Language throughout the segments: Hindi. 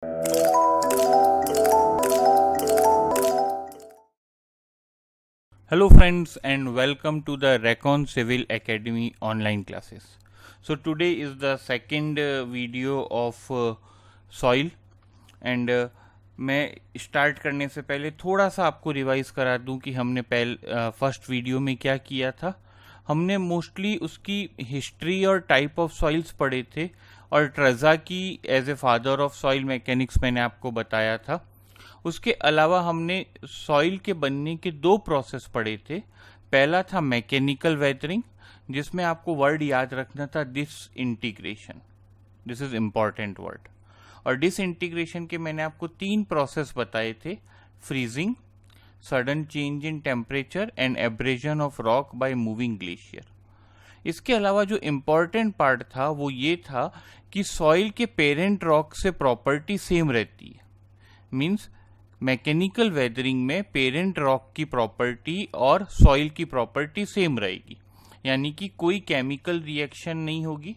Hello friends and welcome to the Recon Civil Academy online classes. So today is the second video of soil and मैं स्टार्ट करने से पहले थोड़ा सा आपको रिवाइज करा दूं कि हमने फर्स्ट वीडियो में क्या किया था। हमने मोस्टली उसकी हिस्ट्री और टाइप ऑफ सॉइल्स पढ़े थे और ट्रेजा की as a father of soil mechanics मैंने आपको बताया था। उसके अलावा हमने सॉइल के बनने के दो प्रोसेस पढ़े थे। पहला था मैकेनिकल वेदरिंग, जिसमें आपको वर्ड याद रखना था disintegration, this is important word. और डिसइंटीग्रेशन के मैंने आपको तीन प्रोसेस बताए थे, freezing, sudden change in temperature and abrasion of rock by moving glacier. इसके अलावा जो इम्पॉर्टेंट पार्ट था वो ये था कि सॉइल के पेरेंट रॉक से प्रॉपर्टी सेम रहती है। मीन्स मैकेनिकल वेदरिंग में पेरेंट रॉक की प्रॉपर्टी और सॉइल की प्रॉपर्टी सेम रहेगी, यानी कि कोई केमिकल रिएक्शन नहीं होगी,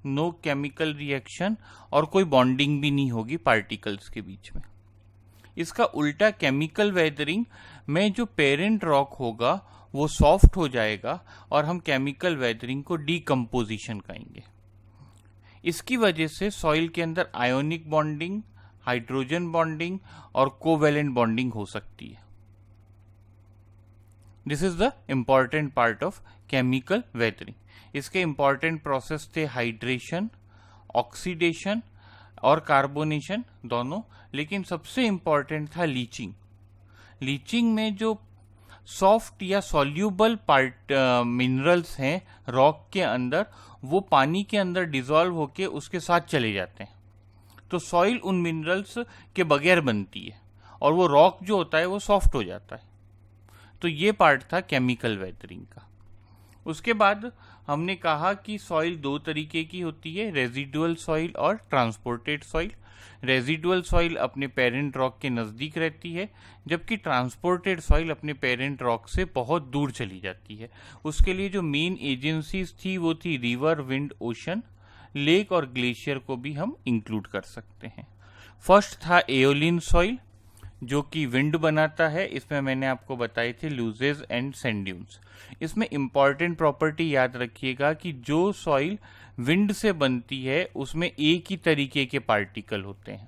नो केमिकल रिएक्शन, और कोई बॉन्डिंग भी नहीं होगी पार्टिकल्स के बीच में। इसका उल्टा केमिकल वेदरिंग में जो पेरेंट रॉक होगा वो सॉफ्ट हो जाएगा और हम केमिकल वेदरिंग को डीकम्पोजिशन कहेंगे। इसकी वजह से सॉइल के अंदर आयोनिक बॉन्डिंग, हाइड्रोजन बॉन्डिंग और कोवेलेंट बॉन्डिंग हो सकती है। This is the important part of chemical weathering. इसके इंपॉर्टेंट प्रोसेस थे हाइड्रेशन, ऑक्सीडेशन और कार्बोनेशन दोनों, लेकिन सबसे इंपॉर्टेंट था लीचिंग। लीचिंग में जो सॉफ्ट या सॉल्यूबल पार्ट मिनरल्स हैं रॉक के अंदर, वो पानी के अंदर डिसॉल्व होके उसके साथ चले जाते हैं, तो सॉइल उन मिनरल्स के बगैर बनती है और वो रॉक जो होता है वो सॉफ्ट हो जाता है। तो ये पार्ट था केमिकल वेदरिंग का। उसके बाद हमने कहा कि सॉइल दो तरीके की होती है, रेजिडुअल सॉइल और ट्रांसपोर्टेड सॉइल। रेजिडुअल सॉइल अपने पेरेंट रॉक के नज़दीक रहती है, जबकि ट्रांसपोर्टेड सॉइल अपने पेरेंट रॉक से बहुत दूर चली जाती है। उसके लिए जो मेन एजेंसीज थी वो थी रिवर, विंड, ओशन, लेक और ग्लेशियर को भी हम इंक्लूड कर सकते हैं। फर्स्ट था एओलिन सॉइल, जो कि विंड बनाता है। इसमें मैंने आपको बताए थे लूजेज एंड सैंड ड्यून्स। इसमें इंपॉर्टेंट प्रॉपर्टी याद रखिएगा कि जो सॉइल विंड से बनती है उसमें एक ही तरीके के पार्टिकल होते हैं,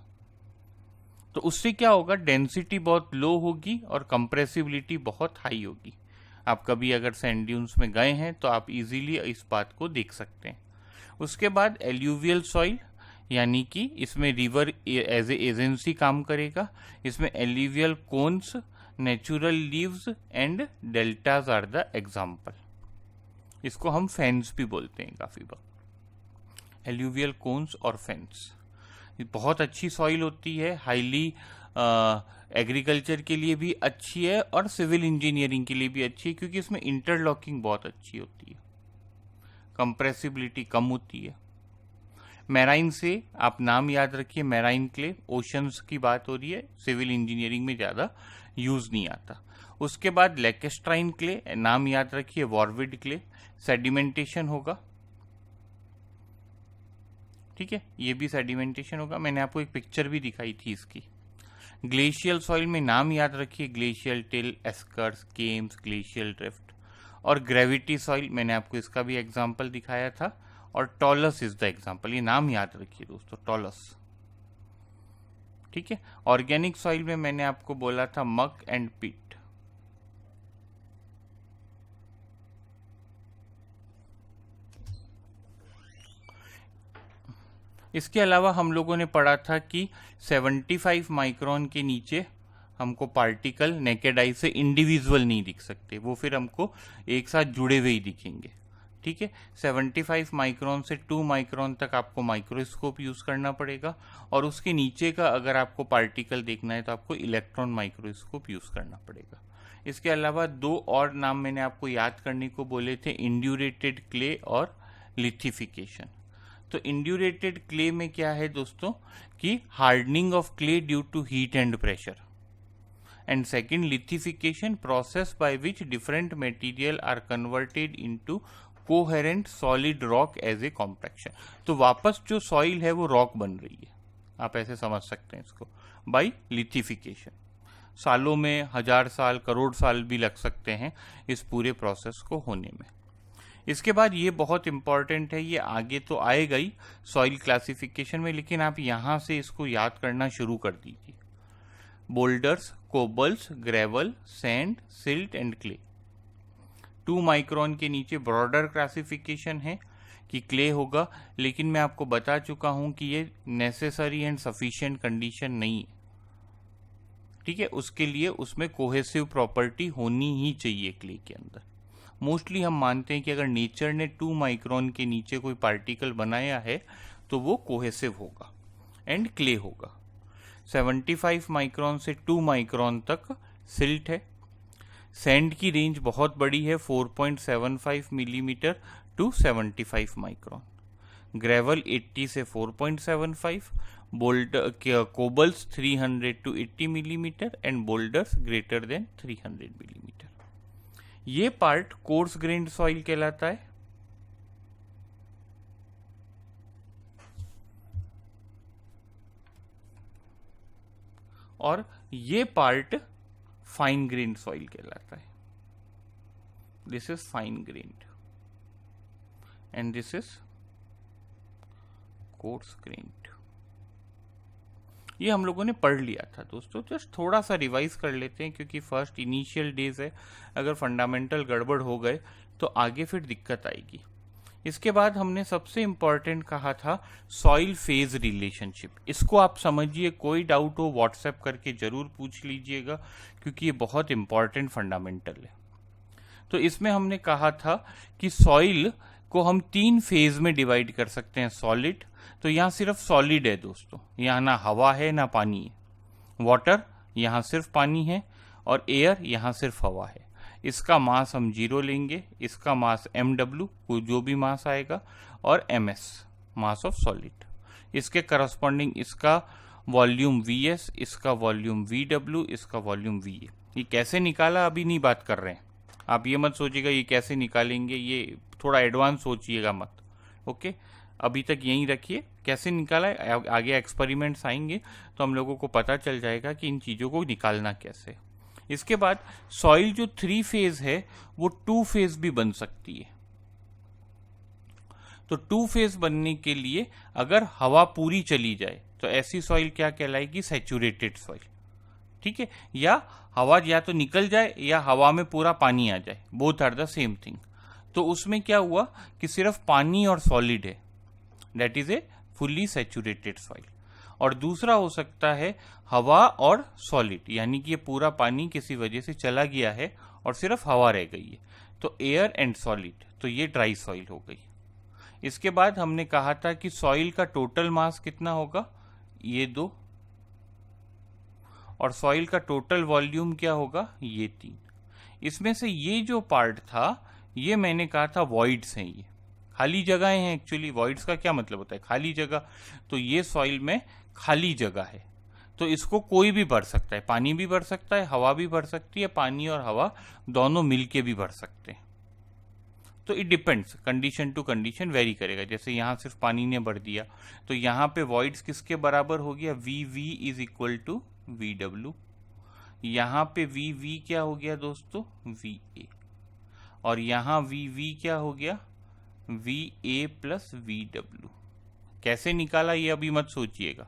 तो उससे क्या होगा, डेंसिटी बहुत लो होगी और कंप्रेसिबिलिटी बहुत हाई होगी। आप कभी अगर सैंड ड्यून्स में गए हैं तो आप इजीली इस बात को देख सकते हैं। उसके बाद एल्यूवियल सॉइल, यानी कि इसमें रिवर एज ए एजेंसी काम करेगा। इसमें alluvial cones, natural levees and deltas are the example. इसको हम फेंस भी बोलते हैं काफी बार, एल्यूवियल कोन्स और फेंस। बहुत अच्छी सॉइल होती है, हाईली एग्रीकल्चर के लिए भी अच्छी है और सिविल इंजीनियरिंग के लिए भी अच्छी है, क्योंकि इसमें इंटरलॉकिंग बहुत अच्छी होती है, कंप्रेसिबिलिटी कम होती है। मैराइन से आप नाम याद रखिए, मैराइन क्ले, ओशंस की बात हो रही है, सिविल इंजीनियरिंग में ज़्यादा यूज़ नहीं आता। उसके बाद लेकेस्ट्राइन क्ले, नाम याद रखिए, वॉरविड क्ले, सेडिमेंटेशन होगा, ठीक है, ये भी सेडिमेंटेशन होगा। मैंने आपको एक पिक्चर भी दिखाई थी इसकी। ग्लेशियल सॉइल में नाम याद रखिए, glacial till, eskers, kames, glacial drift. और ग्रेविटी सॉइल, मैंने आपको इसका भी एग्जाम्पल दिखाया था, और टॉलस इज द एग्जाम्पल। ये नाम याद रखिए दोस्तों, टॉलस, ठीक है। ऑर्गेनिक सॉइल में मैंने आपको बोला था मक एंड पिट। इसके अलावा हम लोगों ने पढ़ा था कि 75 माइक्रोन के नीचे हमको पार्टिकल नेकेड आई से इंडिविजुअल नहीं दिख सकते, वो फिर हमको एक साथ जुड़े हुए ही दिखेंगे, ठीक है। 75 माइक्रोन से 2 माइक्रोन तक आपको माइक्रोस्कोप यूज़ करना पड़ेगा, और उसके नीचे का अगर आपको पार्टिकल देखना है तो आपको इलेक्ट्रॉन माइक्रोस्कोप यूज़ करना पड़ेगा। इसके अलावा दो और नाम मैंने आपको याद करने को बोले थे, इंड्यूरेटेड क्ले और लिथिफिकेशन। तो इंड्यूरेटेड क्ले में क्या है दोस्तों, कि hardening of clay due to heat and pressure, and second lithification, process by which different material are converted into coherent solid rock as a compaction. तो वापस जो सॉइल है वो रॉक बन रही है, आप ऐसे समझ सकते हैं इसको, बाय लिथिफिकेशन। सालों में, 1000 साल, करोड़ साल भी लग सकते हैं इस पूरे प्रोसेस को होने में। इसके बाद ये बहुत इंपॉर्टेंट है, ये आगे तो आएगा ही सॉइल क्लासिफिकेशन में, लेकिन आप यहाँ से इसको याद करना शुरू कर दीजिए। Boulders, cobbles, gravel, sand, silt and clay. 2 micron के नीचे ब्रॉडर क्लासिफिकेशन है कि क्ले होगा, लेकिन मैं आपको बता चुका हूं कि ये नेसेसरी एंड सफिशिएंट कंडीशन नहीं है, ठीक है। उसके लिए उसमें कोहेसिव प्रॉपर्टी होनी ही चाहिए क्ले के अंदर। मोस्टली हम मानते हैं कि अगर नेचर ने 2 माइक्रोन के नीचे कोई पार्टिकल बनाया है तो वो कोहेसिव होगा एंड क्ले होगा। 75 माइक्रोन से 2 माइक्रोन तक सिल्ट है। सैंड की रेंज बहुत बड़ी है, 4.75 मिलीमीटर टू 75 माइक्रोन। ग्रेवल 80 से 4.75, cobbles 300 to 80 millimetre and boulders greater than 300 millimetre. ये पार्ट कोर्स ग्रेन्ड सॉइल कहलाता है। और ये पार्ट फाइन ग्रेन्ड सॉइल कहलाता है। This is fine grand and this is course grand. ये हम लोगों ने पढ़ लिया था दोस्तों, जस्ट थोड़ा सा रिवाइज कर लेते हैं क्योंकि फर्स्ट इनिशियल डेज है, अगर फंडामेंटल गड़बड़ हो गए तो आगे फिर दिक्कत आएगी। इसके बाद हमने सबसे इंपॉर्टेंट कहा था सॉइल फेज रिलेशनशिप। इसको आप समझिए, कोई डाउट हो व्हाट्सएप करके जरूर पूछ लीजिएगा क्योंकि ये बहुत इंपॉर्टेंट फंडामेंटल है। तो इसमें हमने कहा था कि सॉइल को हम 3 फेज में डिवाइड कर सकते हैं। सॉलिड, तो यहाँ सिर्फ सॉलिड है दोस्तों, यहाँ ना हवा है ना पानी है। वाटर, यहाँ सिर्फ पानी है। और एयर, यहाँ सिर्फ हवा है। इसका मास हम 0 लेंगे, इसका मास mw, कोई जो भी मास आएगा, और ms, मास ऑफ सॉलिड। इसके करस्पॉन्डिंग इसका वॉल्यूम vs, इसका वॉल्यूम vw, इसका वॉल्यूम va। ये कैसे निकाला अभी नहीं बात कर रहे हैं, आप ये मत सोचिएगा ये कैसे निकालेंगे, ये थोड़ा एडवांस सोचिएगा मत, ओके। अभी तक यहीं रखिए, कैसे निकाला है आगे एक्सपेरिमेंट्स आएंगे तो हम लोगों को पता चल जाएगा कि इन चीज़ों को निकालना कैसे। इसके बाद सॉइल जो 3 फेज है वो 2 फेज भी बन सकती है। तो 2 फेज बनने के लिए अगर हवा पूरी चली जाए तो ऐसी सॉइल क्या कहलाएगी? सैचुरेटेड सॉइल, ठीक है। या हवा या तो निकल जाए या हवा में पूरा पानी आ जाए, both are the same thing. तो उसमें क्या हुआ कि सिर्फ पानी और सॉलिड है, that is a fully saturated soil. और दूसरा हो सकता है हवा और सॉलिड, यानी कि ये पूरा पानी किसी वजह से चला गया है और सिर्फ हवा रह गई है, तो एयर एंड सॉलिड, तो ये ड्राई सॉइल हो गई। इसके बाद हमने कहा था कि सॉइल का टोटल मास कितना होगा, ये 2, और सॉइल का टोटल वॉल्यूम क्या होगा, ये 3। इसमें से ये जो पार्ट था ये मैंने कहा था वॉइड्स हैं, ये खाली जगहें हैं। एक्चुअली वॉइड्स का क्या मतलब होता है? खाली जगह। तो ये सॉइल में खाली जगह है, तो इसको कोई भी भर सकता है, पानी भी भर सकता है, हवा भी भर सकती है, पानी और हवा दोनों मिलके भी भर सकते हैं। तो it depends, condition to condition vary करेगा। जैसे यहाँ सिर्फ पानी ने भर दिया तो यहाँ पे वॉइड्स किसके बराबर हो गया, VV is equal to VW। यहाँ पे VV क्या हो गया दोस्तों, VA। और यहाँ VV क्या हो गया, VA प्लस VW। कैसे निकाला ये अभी मत सोचिएगा,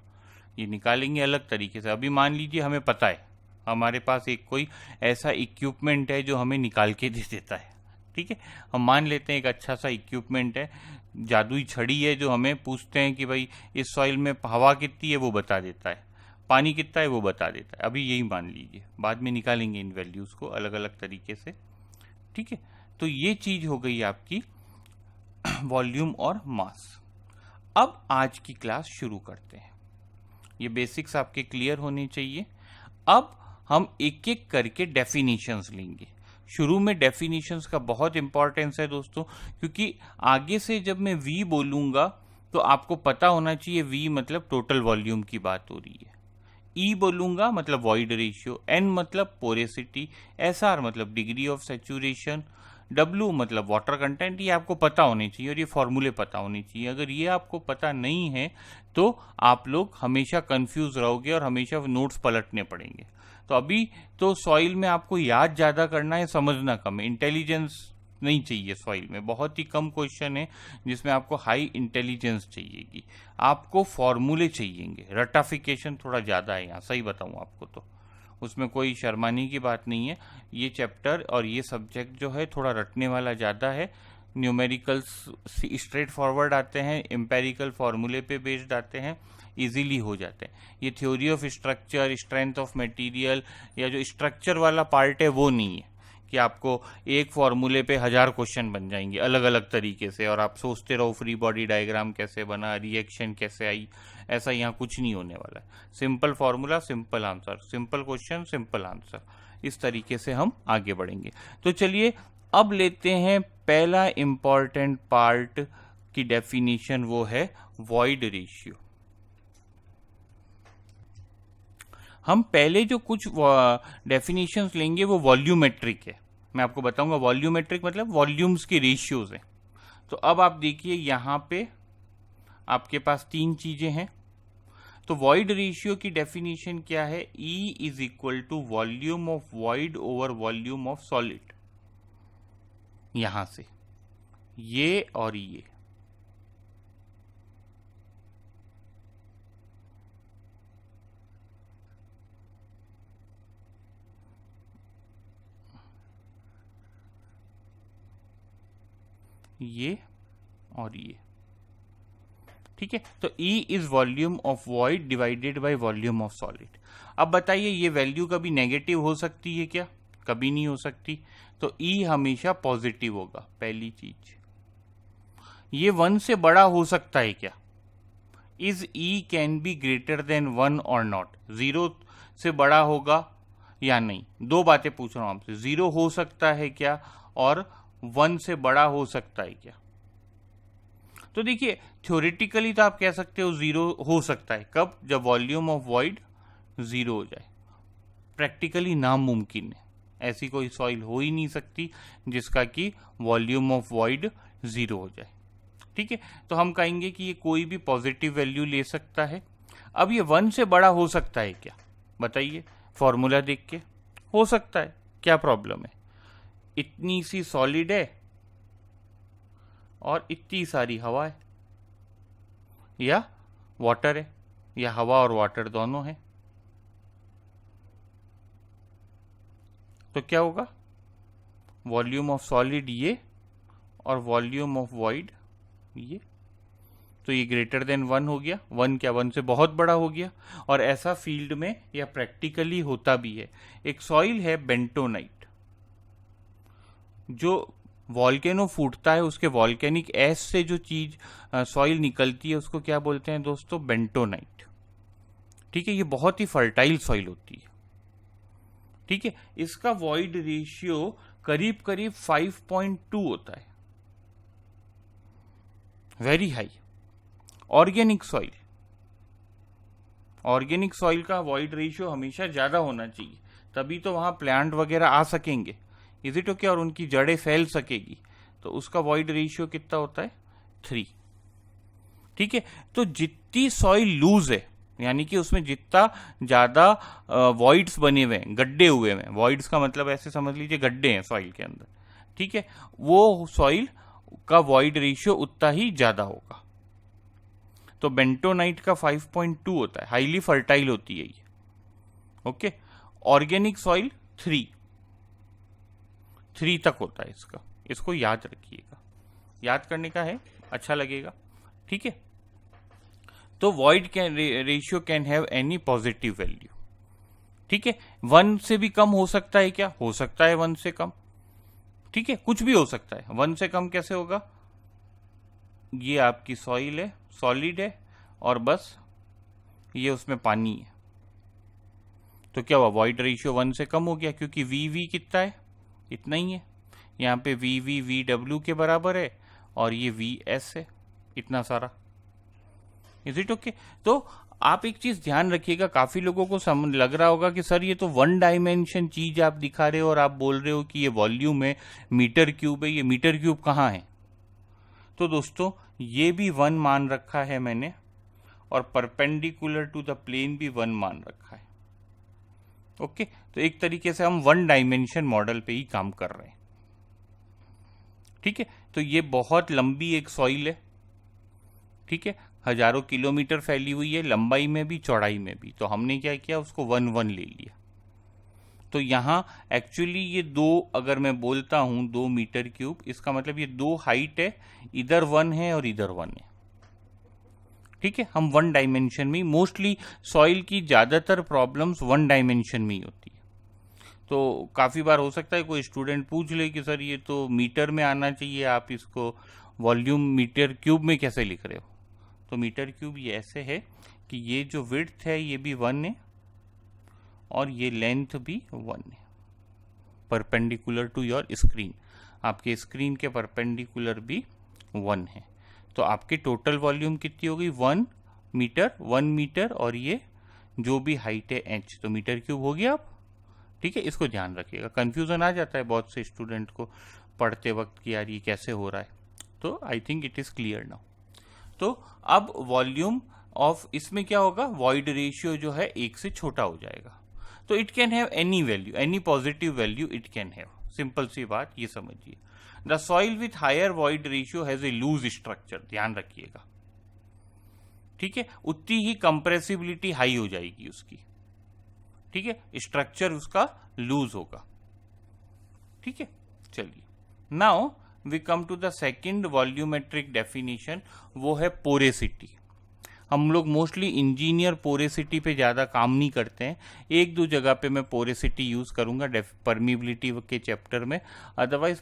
ये निकालेंगे अलग तरीके से। अभी मान लीजिए हमें पता है, हमारे पास एक कोई ऐसा इक्विपमेंट है जो हमें निकाल के दे देता है, ठीक है। हम मान लेते हैं एक अच्छा सा इक्विपमेंट है, जादुई छड़ी है, जो हमें पूछते हैं कि भाई इस सॉइल में हवा कितनी है, वो बता देता है, पानी कितना है वो बता देता है। अभी यही मान लीजिए, बाद में निकालेंगे इन वैल्यूज़ को अलग अलग तरीके से, ठीक है। तो ये चीज़ हो गई आपकी वॉल्यूम और मास। अब आज की क्लास शुरू करते हैं, ये बेसिक्स आपके क्लियर होने चाहिए। अब हम एक एक करके डेफिनेशंस लेंगे। शुरू में डेफिनेशंस का बहुत इंपॉर्टेंस है दोस्तों, क्योंकि आगे से जब मैं V बोलूंगा तो आपको पता होना चाहिए V मतलब टोटल वॉल्यूम की बात हो रही है, E बोलूंगा मतलब वॉइड रेशियो, N मतलब पोरेसिटी, SR मतलब डिग्री ऑफ सैचुरेशन, W मतलब वाटर कंटेंट, ये आपको पता होनी चाहिए और ये फॉर्मूले पता होनी चाहिए। अगर ये आपको पता नहीं है तो आप लोग हमेशा कंफ्यूज रहोगे और हमेशा नोट्स पलटने पड़ेंगे। तो अभी तो सॉइल में आपको याद ज़्यादा करना है, समझना कम है, इंटेलिजेंस नहीं चाहिए सॉइल में। बहुत ही कम क्वेश्चन है जिसमें आपको हाई इंटेलिजेंस चाहिएगी, आपको फॉर्मूले चाहिएंगे। रटाफिकेशन थोड़ा ज़्यादा है यहाँ, सही बताऊँ आपको तो उसमें कोई शर्माने की बात नहीं है। ये चैप्टर और ये सब्जेक्ट जो है थोड़ा रटने वाला ज़्यादा है। न्यूमेरिकल्स स्ट्रेट फॉरवर्ड आते हैं, एम्पेरिकल फॉर्मूले पे बेस्ड आते हैं, इजीली हो जाते हैं। ये theory of structure, strength of material या जो स्ट्रक्चर वाला पार्ट है वो नहीं है कि आपको एक फॉर्मूले पे 1000 क्वेश्चन बन जाएंगे अलग अलग तरीके से और आप सोचते रहो फ्री बॉडी डायग्राम कैसे बना, रिएक्शन कैसे आई। ऐसा यहाँ कुछ नहीं होने वाला है। Simple formula, simple answer, simple question, simple answer, इस तरीके से हम आगे बढ़ेंगे। तो चलिए अब लेते हैं पहला इंपॉर्टेंट पार्ट की डेफिनेशन, वो है वॉइड रेशियो। हम पहले जो कुछ डेफिनेशंस लेंगे वो वॉल्यूमेट्रिक है। मैं आपको बताऊंगा वॉल्यूमेट्रिक मतलब वॉल्यूम्स की रेशियोज हैं। तो अब आप देखिए यहाँ पे आपके पास 3 चीजें हैं। तो वॉइड रेशियो की डेफिनेशन क्या है? E is equal to volume of void over volume of solid. यहां से ये और ये और ये, ठीक है। तो E is volume of void divided by volume of solid. अब बताइए ये वैल्यू कभी नेगेटिव हो सकती है क्या? कभी नहीं हो सकती। तो E हमेशा पॉजिटिव होगा। पहली चीज, ये 1 से बड़ा हो सकता है क्या? Is E can be greater than 1 और नॉट? 0 से बड़ा होगा या नहीं? 2 बातें पूछ रहा हूं आपसे, 0 हो सकता है क्या और 1 से बड़ा हो सकता है क्या? तो देखिए थ्योरेटिकली तो आप कह सकते हो 0 हो सकता है। कब? जब वॉल्यूम ऑफ वॉइड 0 हो जाए। प्रैक्टिकली नामुमकिन है, ऐसी कोई सॉइल हो ही नहीं सकती जिसका कि वॉल्यूम ऑफ वॉइड 0 हो जाए, ठीक है। तो हम कहेंगे कि ये कोई भी पॉजिटिव वैल्यू ले सकता है। अब ये 1 से बड़ा हो सकता है क्या? बताइए, फॉर्मूला देख के हो सकता है, क्या प्रॉब्लम है? इतनी सी सॉलिड है और इतनी सारी हवा है, या वाटर है, या हवा और वाटर दोनों है, तो क्या होगा? वॉल्यूम ऑफ सॉलिड ये और वॉल्यूम ऑफ वॉइड ये, तो ये ग्रेटर देन 1 हो गया। 1 क्या? 1 से बहुत बड़ा हो गया। और ऐसा फील्ड में या प्रैक्टिकली होता भी है। एक सॉइल है बेंटोनाइट, जो वॉल्केनो फूटता है, उसके वॉल्केनिक ऐश से जो चीज सॉइल निकलती है उसको क्या बोलते हैं दोस्तों? बेंटोनाइट, ठीक है। ये बहुत ही फर्टाइल सॉइल होती है, ठीक है। इसका वॉइड रेशियो करीब करीब 5.2 होता है, वेरी हाई। ऑर्गेनिक सॉइल का वॉइड रेशियो हमेशा ज्यादा होना चाहिए, तभी तो वहां प्लांट वगैरह आ सकेंगे, इज इट ओके, और उनकी जड़ें फैल सकेगी। तो उसका वॉइड रेशियो कितना होता है? 3, ठीक है। तो जितनी सॉइल लूज है, यानी कि उसमें जितना ज्यादा वॉइड्स बने हुए हैं, गड्ढे हुए हैं, वॉइड्स का मतलब ऐसे समझ लीजिए गड्ढे हैं सॉइल के अंदर, ठीक है, वो सॉइल का वॉइड रेशियो उतना ही ज्यादा होगा। तो बेंटोनाइट का 5.2 होता है, हाईली फर्टाइल होती है ये, ओके। ऑर्गेनिक सॉइल 3 तक होता है इसका, इसको याद रखिएगा, याद करने का है, अच्छा लगेगा, ठीक है। तो void ratio can have any positive value, ठीक है। 1 से भी कम हो सकता है क्या? हो सकता है 1 से कम, ठीक है, कुछ भी हो सकता है। 1 से कम कैसे होगा? ये आपकी सॉइल है, सॉलिड है, और बस ये उसमें पानी है, तो क्या हुआ? वॉइड रेशियो 1 से कम हो गया, क्योंकि वी कितना है? इतना ही है। यहाँ पे वी डब्ल्यू के बराबर है और ये वी एस है, इतना सारा, इज इट ओके। तो आप एक चीज ध्यान रखिएगा, काफी लोगों को लग रहा होगा कि सर ये तो वन डायमेंशन चीज आप दिखा रहे हो और आप बोल रहे हो कि ये वॉल्यूम है, मीटर क्यूब है, ये मीटर क्यूब कहाँ है? तो दोस्तों ये भी वन मान रखा है मैंने, और परपेंडिकुलर टू द प्लेन भी वन मान रखा है। ओके, तो एक तरीके से हम वन डायमेंशन मॉडल पे ही काम कर रहे हैं। ठीक है, तो ये बहुत लंबी एक सॉइल है, ठीक है, हजारों किलोमीटर फैली हुई है, लंबाई में भी चौड़ाई में भी। तो हमने क्या किया, उसको 1 1 ले लिया। तो यहाँ एक्चुअली ये दो, अगर मैं बोलता हूं 2 मीटर क्यूब, इसका मतलब ये 2 हाइट है, इधर 1 है और इधर 1 है। ठीक है, हम वन डायमेंशन में, मोस्टली सॉइल की ज्यादातर प्रॉब्लम्स वन डायमेंशन में ही होती है। तो काफी बार हो सकता है कोई स्टूडेंट पूछ ले कि सर ये तो मीटर में आना चाहिए, आप इसको वॉल्यूम मीटर क्यूब में कैसे लिख रहे हो? तो मीटर क्यूब ये ऐसे है कि ये जो विड्थ है ये भी 1 है और ये लेंथ भी 1 है, परपेंडिकुलर टू योर स्क्रीन। आपके स्क्रीन के परपेंडिकुलर भी 1 है। तो आपकी टोटल वॉल्यूम कितनी हो गई? 1 मीटर, और ये जो भी हाइट है h, तो मीटर क्यूब हो गया आप। ठीक है, इसको ध्यान रखिएगा, कंफ्यूजन आ जाता है बहुत से स्टूडेंट को पढ़ते वक्त कि यार ये कैसे हो रहा है। तो I think it is clear now. तो अब वॉल्यूम ऑफ, इसमें क्या होगा, वॉइड रेशियो जो है 1 से छोटा हो जाएगा। तो it can have any value, any positive value it can have. Simple सी बात ये समझिए। The soil with higher void ratio has a loose structure, ध्यान रखिएगा। ठीक है, उतनी ही कंप्रेसिबिलिटी हाई हो जाएगी उसकी। ठीक है, स्ट्रक्चर उसका लूज होगा। ठीक है, चलिए now we come to the second volumetric definition, वो है पोरेसिटी। हम लोग मोस्टली इंजीनियर पोरेसिटी पे ज़्यादा काम नहीं करते हैं, एक दो जगह पे मैं पोरेसिटी यूज़ करूँगा परमिबिलिटी के चैप्टर में, अदरवाइज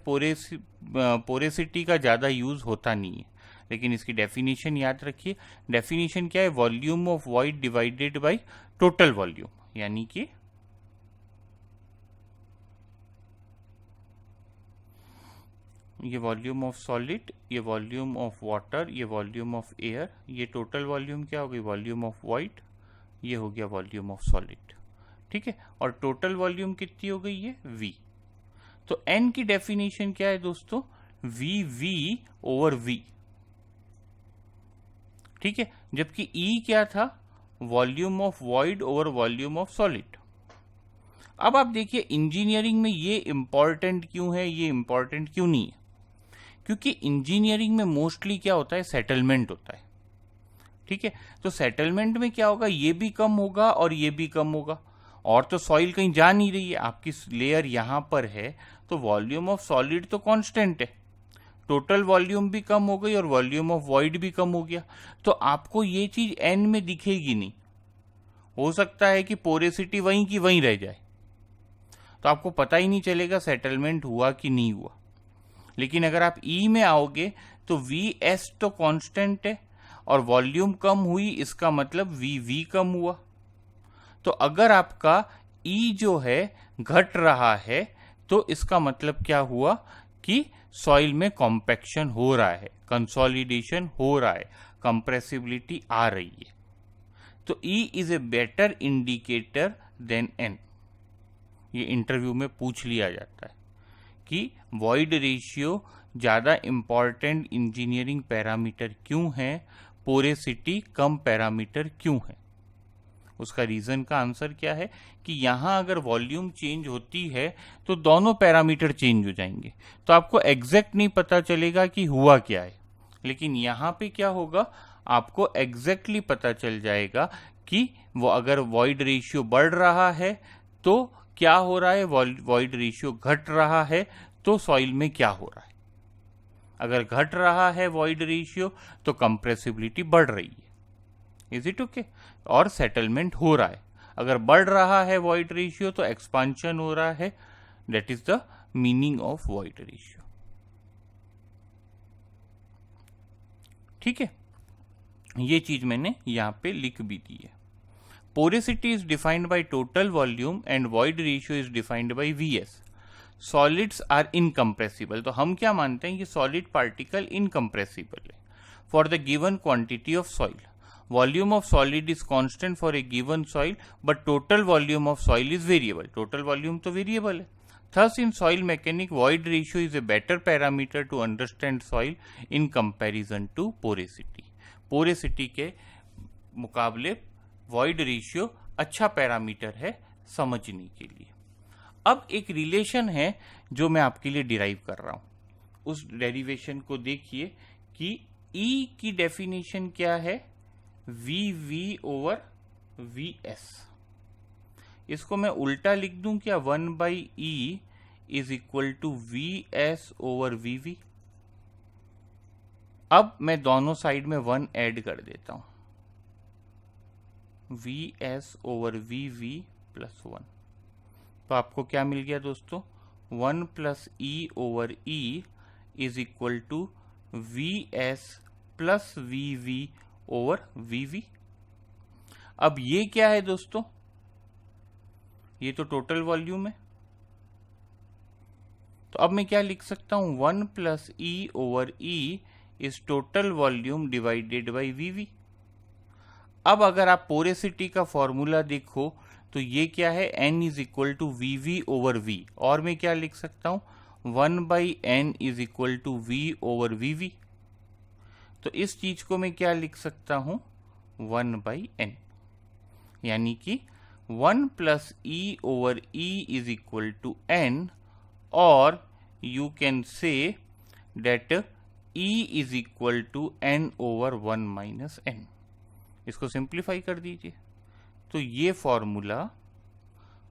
पोरेसिटी का ज़्यादा यूज़ होता नहीं है। लेकिन इसकी डेफिनेशन याद रखिए। डेफिनेशन क्या है? Volume of void divided by total volume, यानी कि ये वॉल्यूम ऑफ सॉलिड, ये वॉल्यूम ऑफ वाटर, ये वॉल्यूम ऑफ एयर, ये टोटल वॉल्यूम क्या हो गई? वॉल्यूम ऑफ वॉइड, ये हो गया वॉल्यूम ऑफ सॉलिड। ठीक है, और टोटल वॉल्यूम कितनी हो गई है? V। तो N की डेफिनेशन क्या है दोस्तों? V over V। ठीक है, जबकि E क्या था? Volume of void over volume of solid. अब आप देखिए इंजीनियरिंग में ये इंपॉर्टेंट क्यों है, ये इंपॉर्टेंट क्यों नहीं है? क्योंकि इंजीनियरिंग में मोस्टली क्या होता है? सेटलमेंट होता है। ठीक है, तो सेटलमेंट में क्या होगा? ये भी कम होगा और ये भी कम होगा, और तो सॉइल कहीं जा नहीं रही है, आपकी लेयर यहां पर है, तो वॉल्यूम ऑफ सॉलिड तो कांस्टेंट है, टोटल वॉल्यूम भी कम हो गई और वॉल्यूम ऑफ वॉइड भी कम हो गया। तो आपको ये चीज एन में दिखेगी नहीं, हो सकता है कि पोरेसिटी वहीं की वहीं रह जाए, तो आपको पता ही नहीं चलेगा सेटलमेंट हुआ कि नहीं हुआ। लेकिन अगर आप ई में आओगे तो वी एस तो कांस्टेंट है और वॉल्यूम कम हुई, इसका मतलब वी वी कम हुआ। तो अगर आपका ई जो है घट रहा है तो इसका मतलब क्या हुआ कि सॉइल में कॉम्पैक्शन हो रहा है, कंसोलिडेशन हो रहा है, कंप्रेसिबिलिटी आ रही है। तो E is a better indicator than N. ये इंटरव्यू में पूछ लिया जाता है कि वॉइड रेशियो ज़्यादा इंपॉर्टेंट इंजीनियरिंग पैरामीटर क्यों है, पोरेसिटी कम पैरामीटर क्यों है। उसका रीज़न का आंसर क्या है कि यहाँ अगर वॉल्यूम चेंज होती है तो दोनों पैरामीटर चेंज हो जाएंगे, तो आपको एग्जैक्ट नहीं पता चलेगा कि हुआ क्या है। लेकिन यहाँ पे क्या होगा, आपको एग्जैक्टली पता चल जाएगा कि वो अगर वॉइड रेशियो बढ़ रहा है तो क्या हो रहा है, वॉइड रेशियो घट रहा है तो सॉइल में क्या हो रहा है। अगर घट रहा है वॉइड रेशियो तो कंप्रेसिबिलिटी बढ़ रही है, इज इट ओके, और सेटलमेंट हो रहा है। अगर बढ़ रहा है वॉइड रेशियो तो एक्सपांशन हो रहा है, that is the meaning of void ratio. ठीक है, ये चीज मैंने यहां पे लिख भी दी है। Porosity is defined by total volume and void ratio is defined by Vs. Solids are incompressible. तो हम क्या मानते हैं कि solid particle incompressible है for the given quantity of soil. Volume of solid is constant for a given soil but total volume of soil is variable. Total volume तो वेरिएबल है। Thus, in soil mechanics, void ratio is a better parameter to understand soil in comparison to porosity. Porosity के मुकाबले void ratio अच्छा पैरामीटर है समझने के लिए। अब एक रिलेशन है जो मैं आपके लिए डिराइव कर रहा हूं, उस डेरिवेशन को देखिए कि E की डेफिनेशन क्या है, VV ओवर VS। इसको मैं उल्टा लिख दूं क्या, 1/E is equal to VS over VV। अब मैं दोनों साइड में 1 ऐड कर देता हूं, VS ओवर VV प्लस 1। तो आपको क्या मिल गया दोस्तों, 1 plus E over E is equal to VS plus VV over VV। अब ये क्या है दोस्तों, ये तो टोटल वॉल्यूम है। तो अब मैं क्या लिख सकता हूं, 1 plus E over E is total volume divided by VV। अब अगर आप पोरेसिटी का फॉर्मूला देखो तो ये क्या है, N is equal to VV over V, और मैं क्या लिख सकता हूं, 1/N is equal to V over VV। तो इस चीज को मैं क्या लिख सकता हूं, 1/N, यानी कि 1 plus E over E is equal to N, और you can say that E is equal to N over 1 minus N। इसको सिंप्लीफाई कर दीजिए तो ये फॉर्मूला